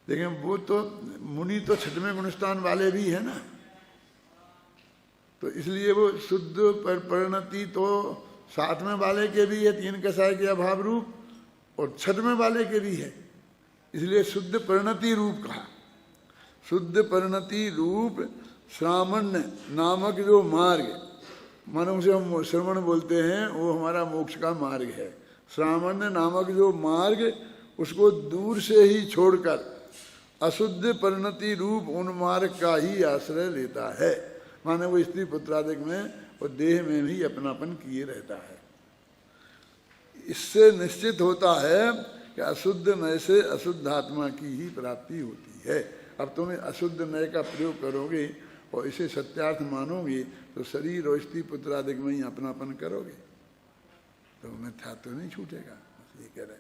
लेकिन वो तो मुनि तो 6वें गुणस्थान वाले भी है ना, तो इसलिए वो शुद्ध परिणति तो 7वें वाले के भी है, 3 कसाय के अभाव रूप, और 6वें वाले के भी है, इसलिए शुद्ध परिणति रूप कहा। शुद्ध परिणति रूप श्रामण्य नामक जो मार्ग, मानो उसे हम श्रवण बोलते हैं, वो हमारा मोक्ष का मार्ग है। श्रामण्य नामक जो मार्ग, उसको दूर से ही छोड़कर अशुद्ध परिणति रूप उन मार्ग का ही आश्रय लेता है, माने वो स्त्री पुत्रादिक में और देह में भी अपनापन किए रहता है। इससे निश्चित होता है कि अशुद्ध नय से अशुद्ध आत्मा की ही प्राप्ति होती है। अब तुम्हें अशुद्ध नय का प्रयोग करोगे और इसे सत्यार्थ मानोगे तो शरीर और स्त्री पुत्रादिक में ही अपनापन करोगे तो मिथ्या तो नहीं छूटेगा। ये कह रहे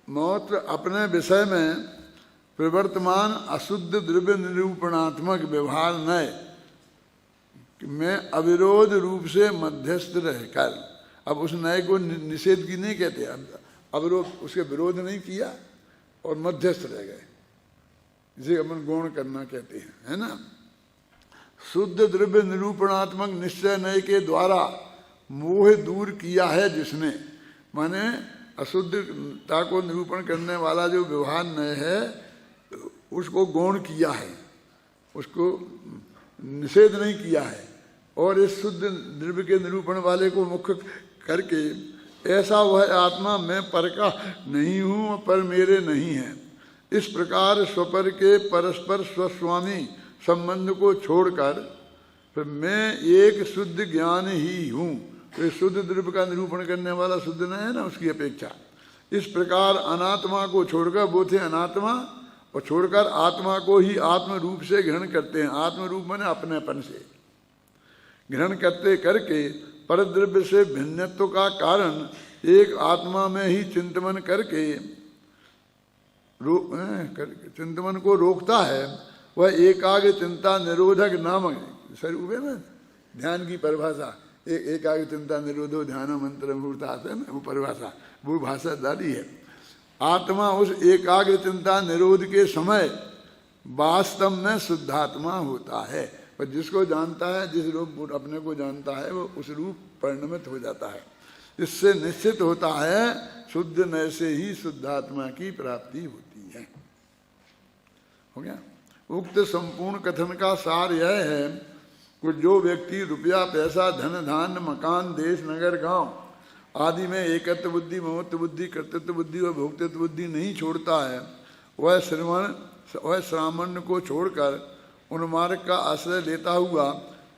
मौत अपने विषय में प्रवर्तमान अशुद्ध द्रव्य निरूपणात्मक व्यवहार नय में अविरोध रूप से मध्यस्थ रहकर, अब उस नय को निषेध की नहीं कहते, अविरोध उसके विरोध नहीं किया और मध्यस्थ रह गए, जिसे अपन गौण करना कहते हैं, है ना। शुद्ध द्रव्य निरूपणात्मक निश्चय नय के द्वारा मोह दूर किया है जिसने, माने अशुद्धता को निरूपण करने वाला जो व्यवहार नय है उसको गौण किया है, उसको निषेध नहीं किया है, और इस शुद्ध द्रव्य के निरूपण वाले को मुख्य करके ऐसा वह आत्मा मैं पर का नहीं हूँ पर मेरे नहीं है, इस प्रकार स्वपर के परस्पर स्वस्वामी संबंध को छोड़कर फिर मैं एक शुद्ध ज्ञान ही हूँ, तो शुद्ध द्रव्य का निरूपण करने वाला शुद्ध न है ना उसकी अपेक्षा। इस प्रकार अनात्मा को छोड़कर, वो थे अनात्मा, और छोड़कर आत्मा को ही आत्म रूप से ग्रहण करते हैं। आत्म रूप माने अपनेपन से ग्रहण करते करके परद्रव्य से भिन्नत्व का कारण एक आत्मा में ही चिंतन करके चिंतन को रोकता है। वह एकाग्र चिंता निरोधक नामक स्वरूप है ना ध्यान की परिभाषा। एकाग्र चिंता निरोधो ध्यान मंत्र मूर्ता है ना वो परिभाषा, वो भाषा डाली है। आत्मा उस एकाग्र चिंता निरोध के समय वास्तव में शुद्धात्मा होता है। पर जिसको जानता है, जिस रूप अपने को जानता है, वो उस रूप परिणमित हो जाता है। इससे निश्चित होता है शुद्ध नय से ही शुद्धात्मा की प्राप्ति होती है। हो गया। उक्त संपूर्ण कथन का सार यह है कि जो व्यक्ति रुपया पैसा धन धान्य मकान देश नगर गांव आदि में एकत्व बुद्धि ममत्व बुद्धि कर्तृत्व बुद्धि और भोक्तृत्व बुद्धि नहीं छोड़ता है, वह श्रामण्य को छोड़कर उन्मार्ग का आश्रय लेता हुआ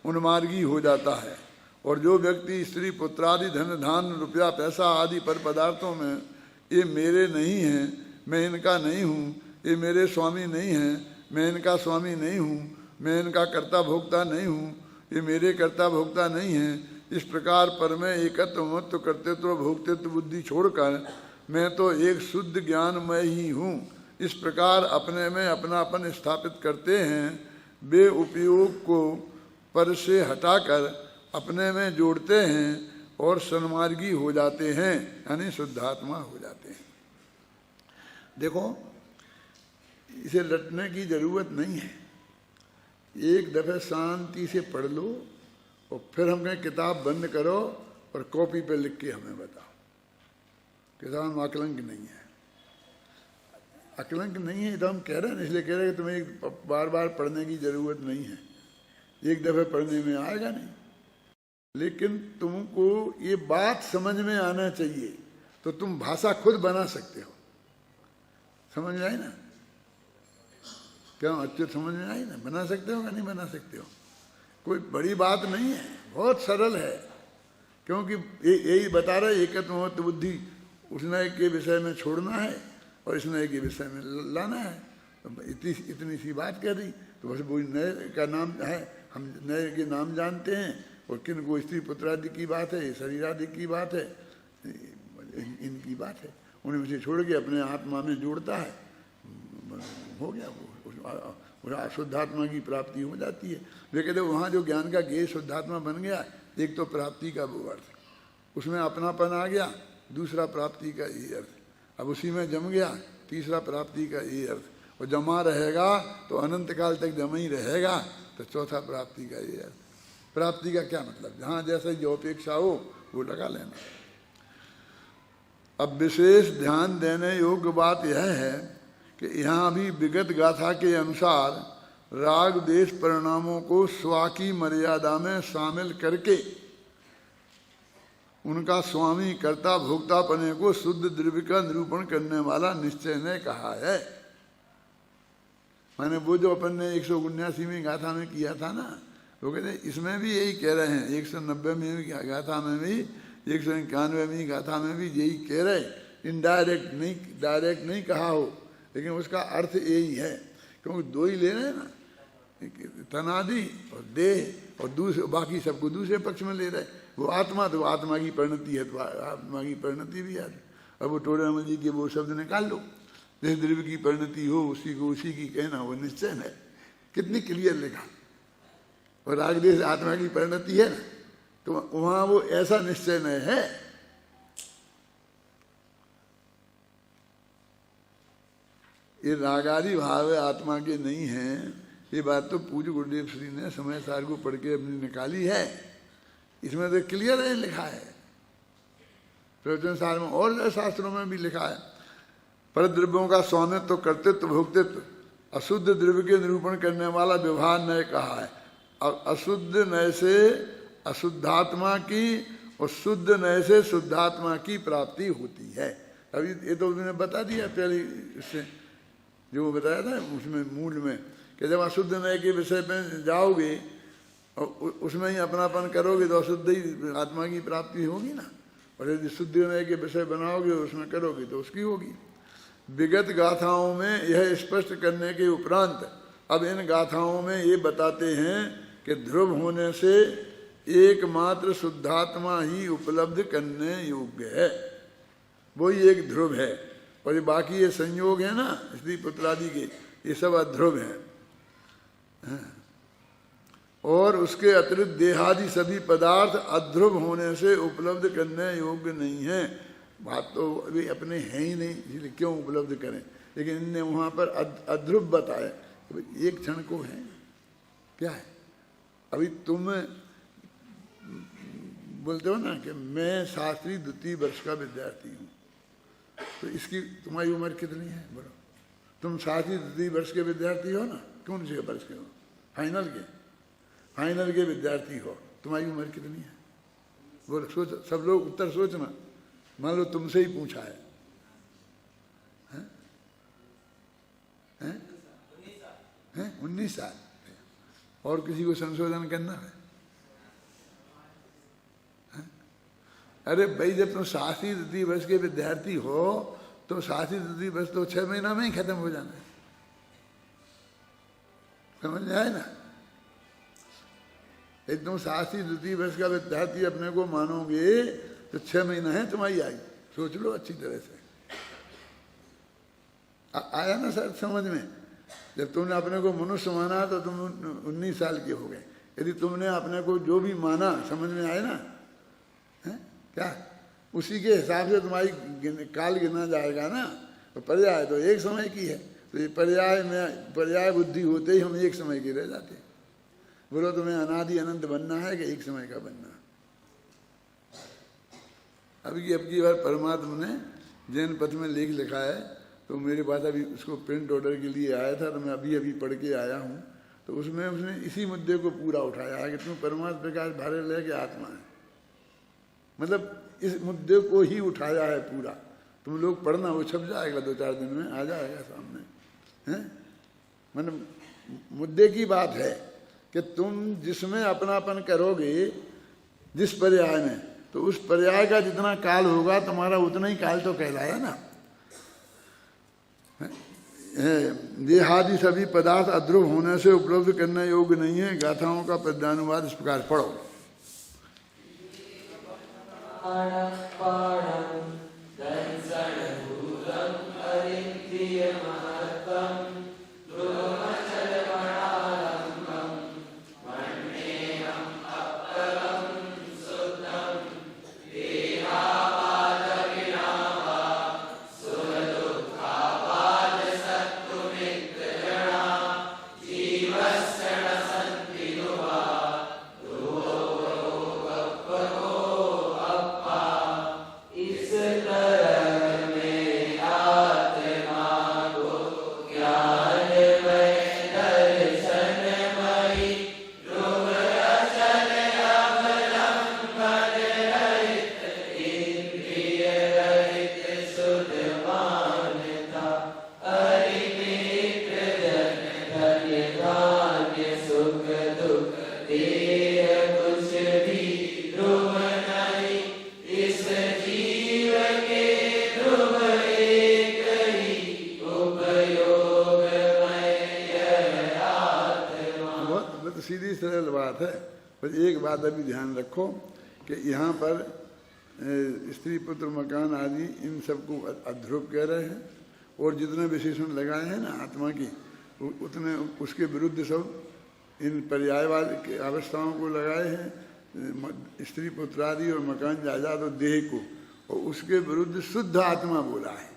उन्मार्गी हो जाता है। और जो व्यक्ति स्त्री पुत्रादि धन धान रुपया पैसा आदि पर पदार्थों में ये मेरे नहीं हैं, मैं इनका नहीं हूँ, ये मेरे स्वामी नहीं हैं, मैं इनका स्वामी नहीं हूँ, मैं इनका कर्ता भोक्ता नहीं हूँ, ये मेरे कर्ता भोक्ता नहीं हैं, इस प्रकार पर मैं एकत्व मत्व कर्तृत्व भोक्तृत्व बुद्धि छोड़कर मैं तो एक शुद्ध ज्ञानमय ही हूँ, इस प्रकार अपने में अपनापन स्थापित करते हैं। वे उपयोग को पर से हटाकर अपने में जोड़ते हैं और सन्मार्गी हो जाते हैं, यानी शुद्धात्मा हो जाते हैं। देखो, इसे रटने की जरूरत नहीं है। एक दफे शांति से पढ़ लो और फिर हम कहें किताब बंद करो और कॉपी पे लिख के हमें बताओ। किताब में अकलंक नहीं है, अकलंक नहीं है, तो हम कह रहे हैं, इसलिए कह रहे हैं कि तुम्हें बार बार पढ़ने की जरूरत नहीं है, एक दफे पढ़ने में आएगा नहीं। लेकिन तुमको ये बात समझ में आना चाहिए, तो तुम भाषा खुद बना सकते हो। समझ में आई ना? क्या अच्छे समझ में आई ना? बना सकते हो या नहीं बना सकते हो? कोई बड़ी बात नहीं है, बहुत सरल है। क्योंकि यही बता रहे एकत्व ममत्व बुद्धि उस नए के विषय में छोड़ना है और इस नए के विषय में लाना है। इतनी सी बात कह दी, तो बस वो नए का नाम है, हम नए के नाम जानते हैं और किन को स्त्री पुत्रादि की बात है, शरीर आदि की बात है, इनकी बात है, उन्हें उसे छोड़ के अपने आत्मा में जोड़ता है, हो गया। वो शुद्धात्मा की प्राप्ति हो जाती है। वे कहते वहाँ जो ज्ञान का गेय शुद्धात्मा बन गया, एक तो प्राप्ति का वो अर्थ, उसमें अपनापन आ गया, दूसरा प्राप्ति का ये अर्थ, अब उसी में जम गया, तीसरा प्राप्ति का ये अर्थ, और जमा रहेगा तो अनंत काल तक जमा ही रहेगा, तो चौथा प्राप्ति का ये अर्थ। प्राप्ति का क्या मतलब? जहाँ जैसे जो अपेक्षा हो वो लगा लेना। अब विशेष ध्यान देने योग्य बात यह है कि यहाँ भी विगत गाथा के अनुसार राग देश परिणामों को स्वा की मर्यादा में शामिल करके उनका स्वामी कर्ता भोक्ता पने को शुद्ध द्रव्य का निरूपण करने वाला निश्चय ने कहा है। मैंने वो जो अपन ने 179वीं गाथा में किया था ना, वो कहते इसमें भी यही कह रहे हैं। 190वीं गाथा में भी, 191वीं गाथा में भी यही कह रहे, इनडायरेक्ट नहीं, डायरेक्ट नहीं कहा हो, लेकिन उसका अर्थ यही है। क्योंकि दो ही ले रहे हैं ना, तनादि और देह, और दूसरे बाकी सबको दूसरे पक्ष में ले रहे। वो आत्मा, तो आत्मा की परिणति है, तो आत्मा की परिणति भी आती। अब वो टोडरमल जी के वो शब्द निकाल लो, जिस द्रव्य की परिणति हो उसी को उसी की कहना, वो निश्चय है। कितनी क्लियर लिखा। और रागदेश आत्मा की परिणति है ना, तो वहां वो ऐसा निश्चय नहीं है। ये रागादि भाव आत्मा के नहीं है, ये बात तो पूज्य गुरुदेव श्री ने समय सार को पढ़ के अपनी निकाली है। इसमें तो क्लियर है लिखा है, प्रवचन सार में और शास्त्रों में भी लिखा है। पर द्रव्यों का स्वामित्व कर्तृत्व भोक्तृत्व अशुद्ध द्रव्य के निरूपण करने वाला व्यवहार ने कहा है। अब अशुद्ध नय से अशुद्धात्मा की और शुद्ध नय से शुद्धात्मा की प्राप्ति होती है। अभी ये तो उन्होंने बता दिया पहले इससे, जो वो बताया था उसमें मूल में कि जब अशुद्ध नए के विषय में जाओगे और उसमें ही अपनापन करोगे तो अशुद्ध ही आत्मा की प्राप्ति होगी ना, और यदि शुद्ध नए के विषय बनाओगे और उसमें करोगे तो उसकी होगी। विगत गाथाओं में यह स्पष्ट करने के उपरांत अब इन गाथाओं में ये बताते हैं कि ध्रुव होने से एकमात्र शुद्धात्मा ही उपलब्ध करने योग्य है, वही एक ध्रुव है, और ये बाकी ये संयोग है ना स्त्री पुत्रादि के, ये सब अध्रुव हैं। और उसके अतिरिक्त देहादि सभी पदार्थ अध्रुव होने से उपलब्ध करने योग्य नहीं है। बात तो अभी अपने हैं ही नहीं, इसलिए क्यों उपलब्ध करें, लेकिन इनने वहाँ पर अध्रुव बताया, एक क्षण को है क्या है। अभी तुम बोलते हो ना कि मैं शास्त्री द्वितीय वर्ष का विद्यार्थी हूँ, तो इसकी तुम्हारी उम्र कितनी है बोलो? तुम शास्त्री द्वितीय वर्ष के विद्यार्थी हो ना, कौन से वर्ष के हो? फाइनल के विद्यार्थी हो, तुम्हारी उम्र कितनी है बोलो? सोच, सब लोग उत्तर सोचना। मान लो तुमसे ही पूछा है, 19 साल, और किसी को संशोधन करना है? अरे भाई, जब तुम शास्त्री द्वितीय वर्ष के विद्यार्थी हो तो शास्त्री द्वितीय वर्ष तो 6 महीना में ही खत्म हो जाना है, समझ में आए ना? यदि तुम शास्त्री द्वितीय वर्ष का विद्यार्थी अपने को मानोगे तो 6 महीना है तुम्हारी आयु, सोच लो अच्छी तरह से। आया ना सर समझ में? जब तुमने अपने को मनुष्य माना तो तुम 19 साल के हो गए। यदि तुमने अपने को जो भी माना, समझ में आए ना, है क्या? उसी के हिसाब से तुम्हारी काल गिना जाएगा ना। तो पर्याय तो एक समय की है, तो ये पर्याय बुद्धि होते ही हम एक समय के रह जाते। बोलो तुम्हें अनादि अनंत बनना है कि एक समय का बनना? अब की बार परमात्मा ने जैन पथ में लेख लिखा है, तो मेरे पास अभी उसको प्रिंट ऑर्डर के लिए आया था, तो मैं अभी पढ़ के आया हूँ। तो उसमें उसने इसी मुद्दे को पूरा उठाया है कि तुम परमात्मा प्रकाश भारे ले के आत्मा है, मतलब इस मुद्दे को ही उठाया है पूरा। तुम लोग पढ़ना, वो छप जाएगा 2-4 दिन में, आ जाएगा सामने, हैं? मतलब मुद्दे की बात है कि तुम जिसमें अपनापन करोगे जिस पर्याय में, तो उस पर्याय का जितना काल होगा तुम्हारा उतना ही काल तो कहलाया ना। देहादि सभी पदार्थ अध्रुव होने से उपलब्ध करने योग्य नहीं है। गाथाओं का पद्यानुवाद इस प्रकार पढ़ो। सीधी सरल बात है। पर एक बात अभी ध्यान रखो कि यहाँ पर स्त्री पुत्र मकान आदि इन सबको अध्रुव कह रहे हैं, और जितने विशेषण लगाए हैं ना आत्मा की, उतने उसके विरुद्ध सब इन पर्यायवाद की अवस्थाओं को लगाए हैं, स्त्री पुत्र आदि और मकान जायदाद और देह को, और उसके विरुद्ध शुद्ध आत्मा बोला है।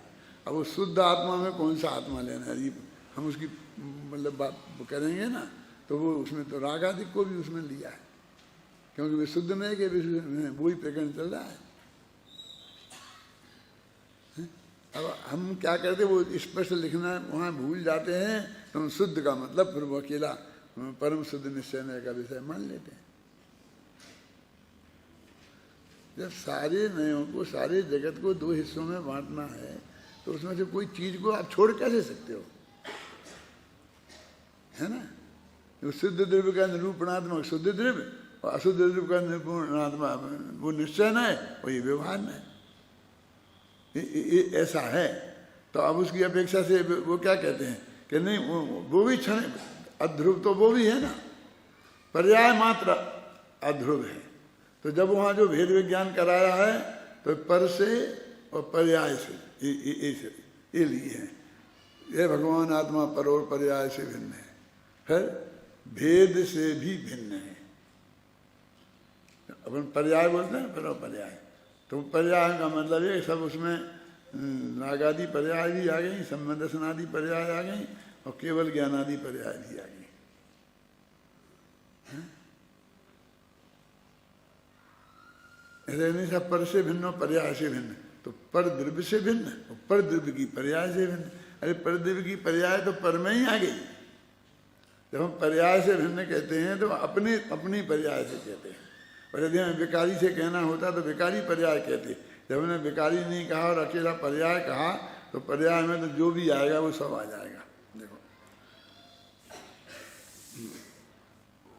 अब वो शुद्ध आत्मा में कौन सा आत्मा लेना है, हम उसकी मतलब बात करेंगे ना, तो वो उसमें तो राग आदि को भी उसमें लिया है, क्योंकि वे शुद्ध नहीं के वही प्रकरण चल रहा है। अब हम क्या करते, वो स्पष्ट लिखना वहाँ भूल जाते हैं, तो हम शुद्ध का मतलब फिर वो अकेला परम शुद्ध निश्चय का विषय मान लेते हैं। जब सारे नयों को, सारे जगत को 2 हिस्सों में बांटना है, तो उसमें से कोई चीज को आप छोड़ कैसे सकते हो? है ना। वो शुद्ध द्रव्य का निरूपणात्मक शुद्ध द्रव्य और अशुद्ध द्रव्य का निरूपणात्मक वो निश्चय न है, वही व्यवहार न है। ऐसा है। तो अब उसकी अपेक्षा से वो क्या कहते हैं कि नहीं वो भी क्षण अध्रुव तो वो भी है ना, पर्याय मात्र अध्रुव है। तो जब वहाँ जो भेद विज्ञान कराया है तो पर से और पर्याय से ये लिए हैं। ये भगवान आत्मा पर और पर्याय से भिन्न है, फिर भेद से भी भिन्न है। अपन पर्याय बोलते हैं, पर और पर्याय। तो पर्याय का मतलब है सब उसमें नागादि पर्याय भी आ गई, संबंधसनादि पर्याय आ गई और केवल ज्ञानादि पर्याय भी आ गई। ऐसे नहीं सब पर से भिन्न और पर्याय से भिन्न। तो पर द्रव्य से भिन्न और पर द्रव्य की पर्याय से भिन्न। अरे पर द्रव्य की पर्याय तो पर में ही आ गई। जब हम पर्याय से भिन्न कहते हैं तो अपनी अपनी पर्याय से कहते हैं। और यदि हमें विकारी से कहना होता तो विकारी पर्याय कहते। जब हमने विकारी नहीं कहा और अकेला पर्याय कहा तो पर्याय में तो जो भी आएगा वो सब आ जाएगा। देखो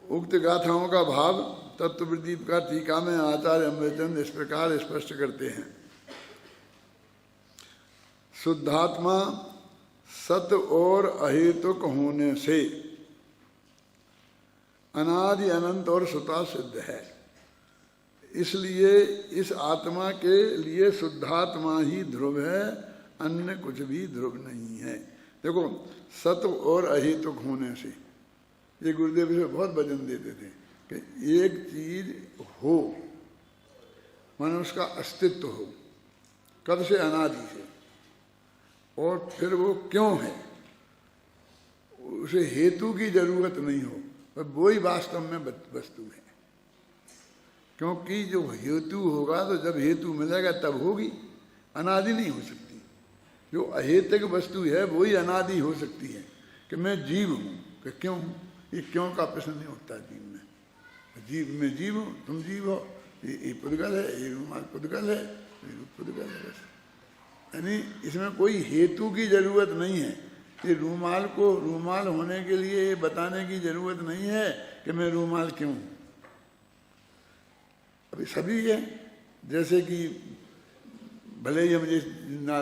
उक्त गाथाओं का भाव तत्ववृत्ति का टीका में आचार्य अमृतचंद इस प्रकार स्पष्ट करते हैं। शुद्धात्मा सत और अहेतुक होने से अनादि अनंत और स्वतः सिद्ध है। इसलिए इस आत्मा के लिए शुद्धात्मा ही ध्रुव है, अन्य कुछ भी ध्रुव नहीं है। देखो सत और अहेतुक होने से, ये गुरुदेव से बहुत वचन देते थे कि एक चीज हो माने उसका अस्तित्व हो, कब से, अनादि से, और फिर वो क्यों है, उसे हेतु की जरूरत नहीं हो, पर वो ही वास्तव में वस्तु है। क्योंकि जो हेतु होगा तो जब हेतु मिलेगा तब होगी, अनादि नहीं हो सकती। जो अहेतुक वस्तु है वही अनादि हो सकती है। कि मैं जीव हूँ, कि क्यों हूँ, ये क्यों का प्रश्न नहीं उठता जीव में। जीव में जीव हूँ, तुम जीव हो, ये पुद्गल है, ये रूमाल पुद्गल है, ये रूप पुद्गल है। बस यानी इसमें कोई हेतु की जरूरत नहीं है। ये रूमाल को रूमाल होने के लिए ये बताने की जरूरत नहीं है कि मैं रूमाल क्यों हूँ। अभी सभी है, जैसे कि भले ही हम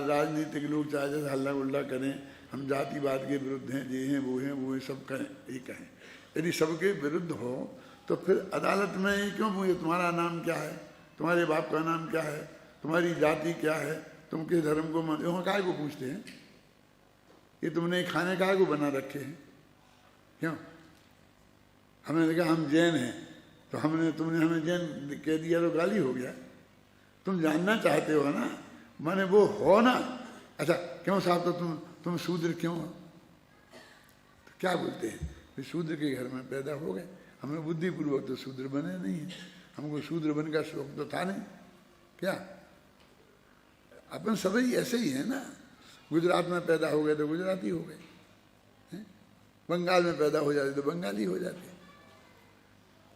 राजनीतिक लोग चाहे जैसे हल्ला गुल्ला करें, हम जातिवाद के विरुद्ध हैं, ये हैं वो हैं सब कहें, ये कहें। यदि सबके विरुद्ध हो तो फिर अदालत में ये क्यों पूछे तुम्हारा नाम क्या है, तुम्हारे बाप का नाम क्या है, तुम्हारी जाति क्या है, तुम किस धर्म को मानते हो, काय को पूछते हैं। ये तुमने खाने काय को बना रखे हैं, क्यों? हमने देखा हम जैन हैं तो तुमने हमें जैन कह दिया तो गाली हो गया। तुम जानना चाहते हो ना, माने वो हो ना। अच्छा क्यों साहब, तो तुम शूद्र क्यों हो? तो क्या बोलते हैं, शूद्र के घर में पैदा हो गए, हमें बुद्धिपूर्वक तो शूद्र बने नहीं है, हमको शूद्र बन का शौक तो था नहीं। क्या अपन सभी ऐसे ही है ना। गुजरात में पैदा हो गए तो गुजराती हो गए, बंगाल में पैदा हो जाते तो बंगाली हो जाते।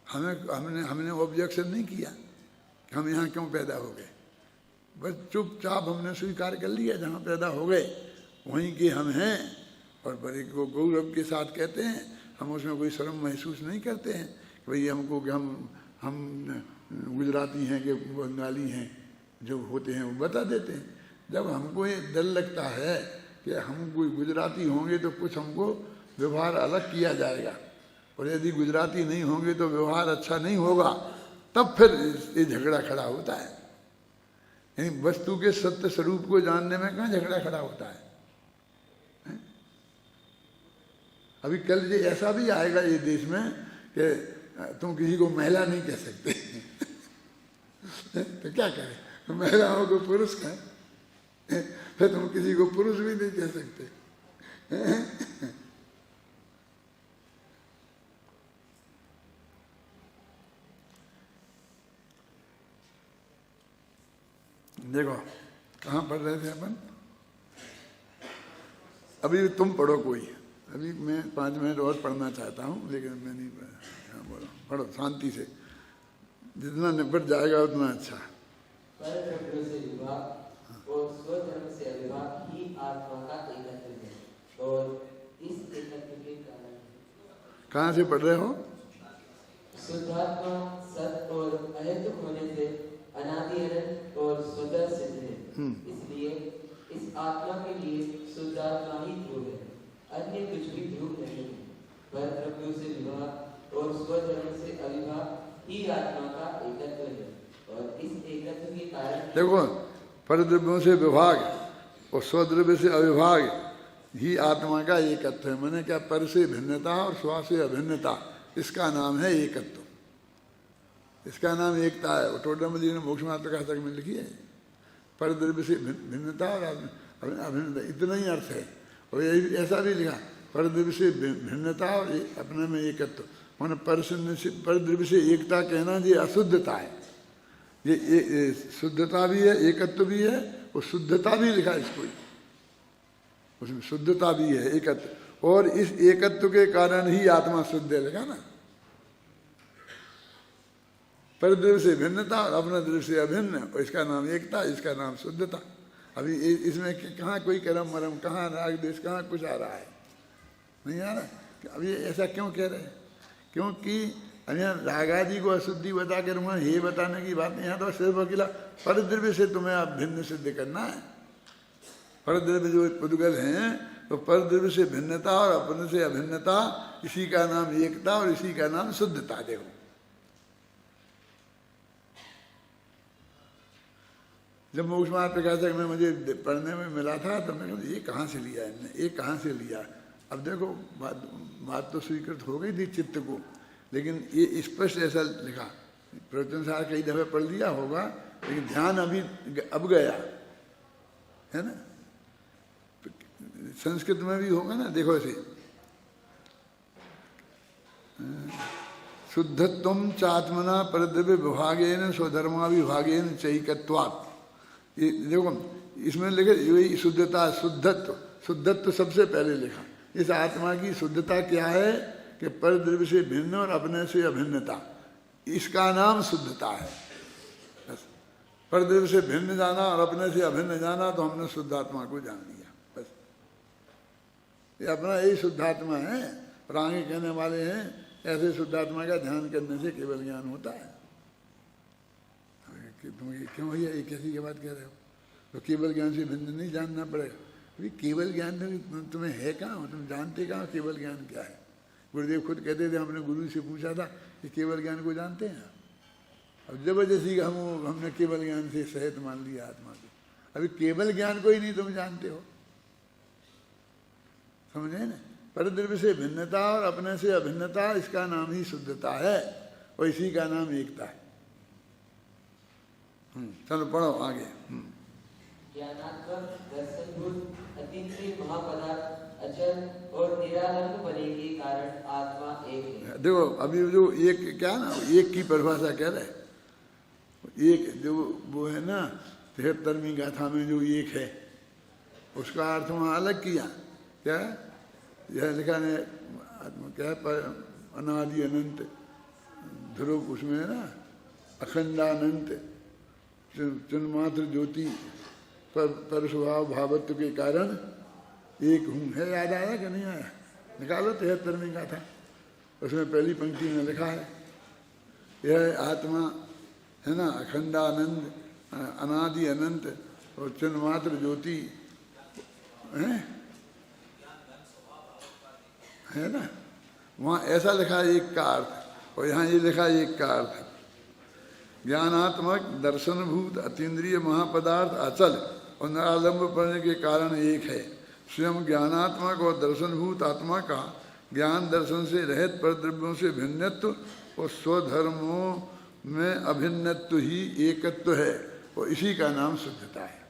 हमने ऑब्जेक्शन नहीं किया कि हम यहाँ क्यों पैदा हो गए, बस चुपचाप हमने स्वीकार कर लिया जहाँ पैदा हो गए वहीं के हम हैं। और बड़े को गौरव के साथ कहते हैं, हम उसमें कोई शर्म महसूस नहीं करते हैं कि भाई हमको कि हम गुजराती हैं कि बंगाली हैं, जो होते हैं वो बता देते हैं। जब हमको ये डर लगता है कि हम कोई गुजराती होंगे तो कुछ हमको व्यवहार अलग किया जाएगा, और यदि गुजराती नहीं होंगे तो व्यवहार अच्छा नहीं होगा, तब फिर ये झगड़ा खड़ा होता है। यानी वस्तु के सत्य स्वरूप को जानने में कहाँ झगड़ा खड़ा होता है। अभी कल ये ऐसा भी आएगा ये देश में कि तुम किसी को महिला नहीं कह सकते तो क्या करें, महिलाओं को पुरुष कहें, फिर तुम किसी को पुरुष भी नहीं कह सकते। देखो कहाँ पढ़ रहे थे अपन, अभी तुम पढ़ो कोई, अभी मैं 5 मिनट और पढ़ना चाहता हूँ लेकिन मैं नहीं पढ़ा। बोलो, पढ़ो शांति से, जितना निपट जाएगा उतना अच्छा। और स्वधर्म से अभिभाव ही आत्मा का एकत्व है, और इस एकत्व के कारण कहाँ से पढ़ रहे हो? शुद्धात्मा सत और अहेतुक होने से अनादि अनंत और स्वतः सिद्ध है। इसलिए इस आत्मा के लिए शुद्धात्मा ही ध्रुव है, अन्य कुछ भी ध्रुव नहीं है। पर प्रभु से विभाग और स्वधर्म से अविभाग ही आत्मा का एकत्व है, और इस एकत्व के कारण देखो, परद्रव्यों से विभाग और स्वद्रव्य से अविभाग ही आत्मा का एकत्व है। मैंने क्या, पर से भिन्नता और स्व से अभिन्नता, इसका नाम है एकत्व, इसका नाम एकता है। टोटल जी ने मोक्ष मात्र का तक में लिखी है, परद्रव्य से भिन्नता और अभिन्नता, इतना ही अर्थ है। और ऐसा भी लिखा, परद्रव्य से भिन्नता और अपने में एकत्व, मैंने परद्रव्य से एकता कहना ये अशुद्धता है। ये शुद्धता भी है, एकत्व भी है, और शुद्धता भी लिखा इसको, उसमें शुद्धता भी है, एकत्व। और इस एकत्व के कारण ही आत्मा शुद्ध है, लिखा ना। परद्रव्य से भिन्नता और अपना द्रव्य से अभिन्न, और इसका नाम एकता, इसका नाम शुद्धता। अभी इसमें कहाँ कोई कर्म मरम, कहाँ राग देश, कहाँ कुछ आ रहा है, नहीं आ रहा। अभी ऐसा क्यों कह रहे हैं? क्योंकि यहाँ रागादि को अशुद्धि बता कर वहाँ हे बताने की बात नहीं। यहाँ तो सिर्फ अकेला परद्रव्य से तुम्हें आप भिन्न सिद्ध करना है। परद्रव्य जो पुद्गल हैं, तो परद्रव्य से भिन्नता और अपने से अभिन्नता, इसी का नाम एकता और इसी का नाम शुद्धता। देखो, जब मोक्ष मार्ग प्रकाशक में मुझे पढ़ने में मिला था, तो मैं कहता ये कहाँ से लिया इनने, ये कहाँ से लिया। अब देखो, बात तो स्वीकृत हो गई थी चित्त को, लेकिन ये स्पष्ट ऐसा लिखा। प्रवचन सार कई दफे पढ़ लिया होगा, लेकिन ध्यान अभी अब गया है ना। संस्कृत में भी होगा ना, देखो ऐसे, शुद्धत्वम चात्मना परद्रव्य विभागेन स्वधर्मा विभागेन चैकत्वात्। ये देखो, इसमें लिखे यही शुद्धता, शुद्धत्व, शुद्धत्व सबसे पहले लिखा। इस आत्मा की शुद्धता क्या है कि परद्रव्य से भिन्न और अपने से अभिन्नता, इसका नाम शुद्धता है। बस परद्रव्य से भिन्न जाना और अपने से अभिन्न जाना, तो हमने शुद्धात्मा को जान लिया। बस ये अपना यही शुद्धात्मा है। और आगे कहने वाले हैं, ऐसे शुद्धात्मा का ध्यान करने से केवल ज्ञान होता है। तुम ये क्यों भैया ये कैसी की बात कह रहे हो? तो केवल ज्ञान से भिन्न नहीं जानना पड़ेगा। अभी केवल ज्ञान तुम्हें है कहाँ, तुम जानते कहाँ केवल ज्ञान क्या है? गुरुदेव खुद कहते थे, हमने गुरु से पूछा था कि केवल ज्ञान को जानते हैं? अब जबरदस्ती हमने केवल ज्ञान से सहित मान लिया आत्मा को। अभी केवल ज्ञान को ही नहीं तुम जानते हो, समझे ना। परद्रव्य से भिन्नता और अपने से अभिन्नता, इसका नाम ही शुद्धता है, और इसी का नाम एकता है। चलो पढ़ो आगे। ज्ञानात्मक दर्शनभूत अतीन्द्रिय महापदार्थ अचल और निरालंब होने के कारण आत्मा एक है। देखो, अभी जो एक क्या ना, एक की परिभाषा कह रहे, एक जो वो है ना 73वीं गाथा में जो एक है, उसका अर्थ वहाँ अलग किया। क्या यह लिखा ने, आत्मा क्या है, अनादि अनंत ध्रुव, उसमें है ना अखंडानंत चिन्मात्र ज्योति पर स्वभाव भावत्व के कारण एक हूँ है। याद आया कि नहीं आया? निकालो 73वीं गाथा, उसमें पहली पंक्ति में लिखा है, यह आत्मा है ना अखंडानंद अनादि अनंत और चिन्मात्र ज्योति है ना। वहाँ ऐसा लिखा है एक का अर्थ, और यहाँ ये लिखा है एक का अर्थ। ज्ञानात्मक दर्शनभूत अतीन्द्रिय महापदार्थ अचल और निरालंब पड़ने के कारण एक है। स्वयं ज्ञानात्मक और दर्शनभूत आत्मा का ज्ञान दर्शन से रहित परद्रव्यों से भिन्नत्व और स्वधर्मों में अभिन्नत्व ही एकत्व है, और इसी का नाम शुद्धता है।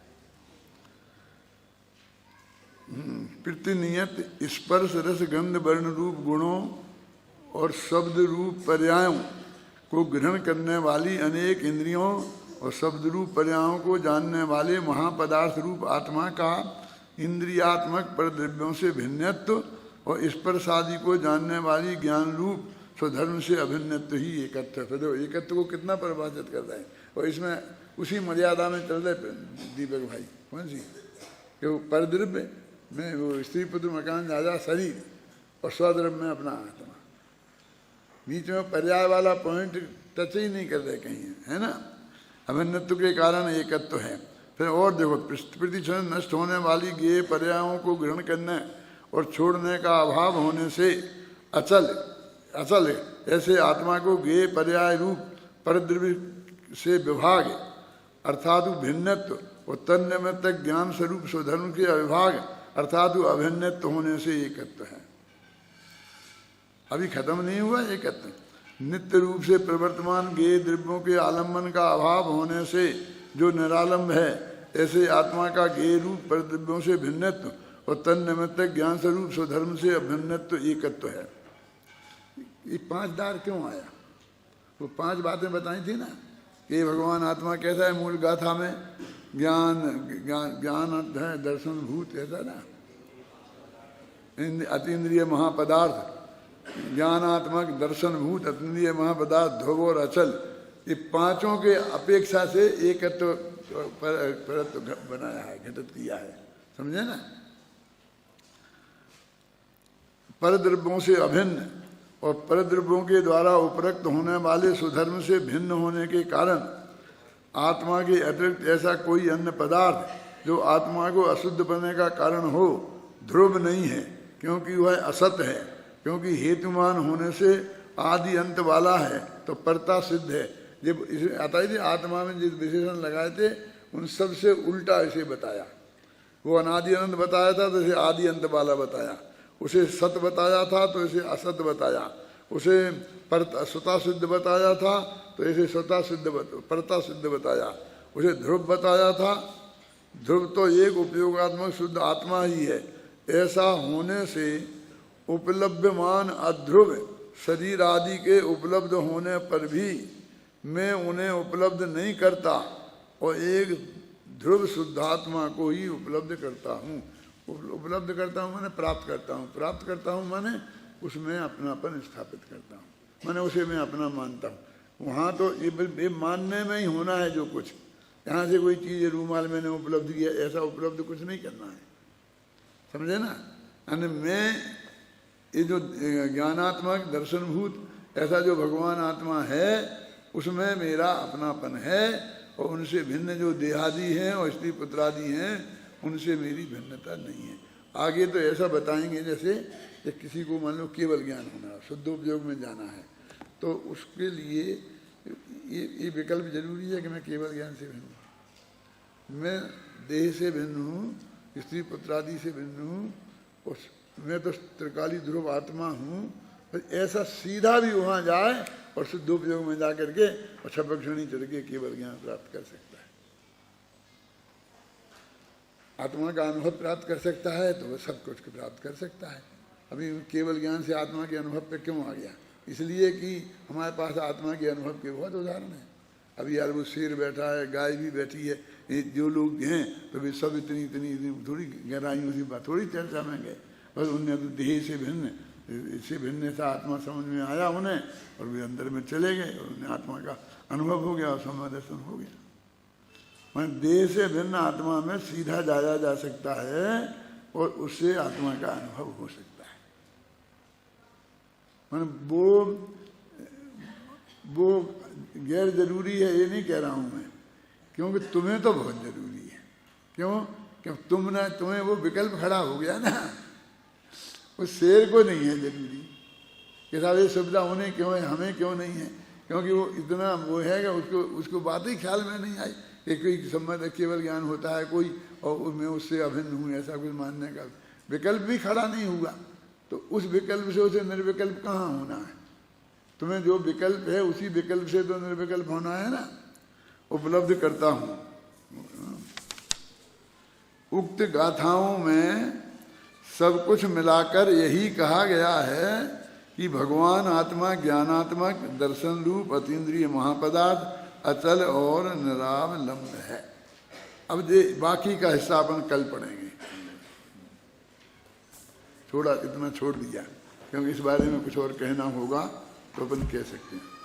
प्रतिनियत स्पर्श रस गंध वर्ण रूप गुणों और शब्द रूप पर्यायों को ग्रहण करने वाली अनेक इंद्रियों और शब्द रूप पर्यायों को जानने वाले महापदार्थ रूप आत्मा का इंद्रियात्मक परद्रव्यों से भिन्नत्व और स्पर्श आदि को जानने वाली ज्ञान रूप स्वधर्म से अभिन्नत्व ही एकत्व है। तो एकत्व को कितना परिभाषित करता है, और इसमें उसी मर्यादा में चल रहे दीपक भाई, कौन सी कि वो परद्रव्य में वो स्त्री पुत्र मकान राजा शरीर, और स्वद्रव्य में अपना आत्मा, बीच में पर्याय वाला पॉइंट टच ही नहीं कर रहे कहीं, है ना। अभिन्नत्व के कारण एकत्व है। फिर और देखो, प्रतिक्षण नष्ट होने वाली गेय पर्यायों को ग्रहण करने और छोड़ने का अभाव होने से अचल ऐसे आत्मा को गेय पर्याय रूप परद्रव्य से विभाग अर्थात भिन्नत्व और तन्निमित्तक ज्ञान स्वरूप स्वधर्म के अविभाग अर्थात अभिन्नत्व होने से एकत्व है। अभी खत्म नहीं हुआ एकत्व। नित्य रूप से प्रवर्तमान गेय द्रव्यों के आलम्बन का अभाव होने से जो निरालंब है, ऐसे आत्मा का गेय रूप परद्रव्यों से भिन्नत्व और तन्निमित्तक ज्ञान स्वरूप स्वधर्म से अभिन्नत्व एकत्व है। ये 5 दार क्यों आया? वो 5 बातें बताई थी ना कि भगवान आत्मा कैसा है। मूल गाथा में ज्ञान है, दर्शन भूत, ऐसा ना, अतीन्द्रिय महापदार्थ, ज्ञानात्मक, दर्शन भूत, अतीन्द्रिय महापदार्थ, ध्रुव और अचल, ये 5 के अपेक्षा से एकत्व परत्व बनाया है, घटित किया है, समझे ना। परद्रव्यों से अभिन्न और परद्रव्यों के द्वारा उपरक्त होने वाले सुधर्म से भिन्न होने के कारण आत्मा के अतिरिक्त ऐसा कोई अन्य पदार्थ जो आत्मा को अशुद्ध बनने का कारण हो ध्रुव नहीं है, क्योंकि वह असत है। क्योंकि हेतुमान होने से आदि अंत वाला है तो परता सिद्ध है। जब इसे आता ही आत्मा में जिस विशेषण लगाए थे उन सब से उल्टा इसे बताया। वो अनादि अनंत बताया था तो इसे आदि अंत वाला बताया, उसे सत बताया था तो इसे असत बताया, उसे स्वता सिद्ध बताया था तो इसे स्वता सिद्ध परता सिद्ध बताया, उसे ध्रुव बताया था। ध्रुव तो एक उपयोगात्मक शुद्ध आत्मा ही है। ऐसा होने से उपलब्धमान अध्रुव शरीर आदि के उपलब्ध होने पर भी मैं उन्हें उपलब्ध नहीं करता और एक ध्रुव शुद्धात्मा को ही उपलब्ध करता हूँ। उपलब्ध करता हूँ माने प्राप्त करता हूँ, प्राप्त करता हूँ माने उसमें अपनापन स्थापित करता हूँ, माने उसे मैं अपना मानता हूँ। वहाँ तो ये मानने में ही होना है जो कुछ। यहाँ से कोई चीज़ रूमाल मैंने उपलब्ध किया, ऐसा उपलब्ध कुछ नहीं करना है, समझे ना। यानी मैं ये जो ज्ञानात्मक दर्शनभूत ऐसा जो भगवान आत्मा है उसमें मेरा अपनापन है और उनसे भिन्न जो देहादि हैं और स्त्री पुत्रादि हैं उनसे मेरी भिन्नता नहीं है। आगे तो ऐसा बताएंगे जैसे कि किसी को मान लो केवल ज्ञान होना, शुद्ध उपयोग में जाना है, तो उसके लिए ये विकल्प जरूरी है कि मैं केवल ज्ञान से भिन्न हूँ, मैं देह से भिन्न हूँ, स्त्री पुत्रादि से भिन्न हूँ, मैं तो त्रिकाली ध्रुव आत्मा हूँ। ऐसा सीधा भी वहाँ जाए और शुद्ध उपयोग में जा करके और छपक्षणी चढ़ के केवल ज्ञान प्राप्त कर सकता है, आत्मा का अनुभव प्राप्त कर सकता है, तो वह सब कुछ प्राप्त कर सकता है। अभी केवल ज्ञान से आत्मा के अनुभव पे क्यों आ गया? इसलिए कि हमारे पास आत्मा के अनुभव के बहुत उदाहरण हैं। अभी यार वो शेर बैठा है, गाय भी बैठी है, ये जो लोग हैं तो वे सब इतनी थोड़ी गहराइयों से बात थोड़ी चर्चा में गए, बस उन्हें तो देह से भिन्न, इससे भिन्न सा आत्मा समझ में आया उन्हें और वे अंदर में चले गए और उन्हें आत्मा का अनुभव हो गया और समादर्शन हो गया। मैं देह से भिन्न आत्मा में सीधा जाया जा सकता है और उससे आत्मा का अनुभव हो सकता है। मैं वो गैर जरूरी है ये नहीं कह रहा हूँ मैं, क्योंकि तुम्हें तो बहुत जरूरी है। क्यों? तुम्हें वो विकल्प खड़ा हो गया ना, उस शेर को नहीं है जरूरी कि साहब ये सुविधा उन्हें क्यों है हमें क्यों नहीं है, क्योंकि वो इतना वो है कि उसको बात ही ख्याल में नहीं आई कि कोई संबंध केवल ज्ञान होता है कोई और मैं उससे अभिन्न हूँ, ऐसा कुछ मानने का विकल्प भी खड़ा नहीं हुआ। तो उस विकल्प से उसे निर्विकल्प कहाँ होना है? तुम्हें जो विकल्प है उसी विकल्प से तो निर्विकल्प होना है ना। उपलब्ध करता हूँ। उक्त गाथाओं में सब कुछ मिलाकर यही कहा गया है कि भगवान आत्मा ज्ञानात्मक दर्शन रूप अतीन्द्रिय महापदार्थ अचल और निरावलंब है। अब बाकी का हिस्सा अपन कल पढ़ेंगे, थोड़ा इतना छोड़ दिया क्योंकि इस बारे में कुछ और कहना होगा तो अपन कह सकते हैं।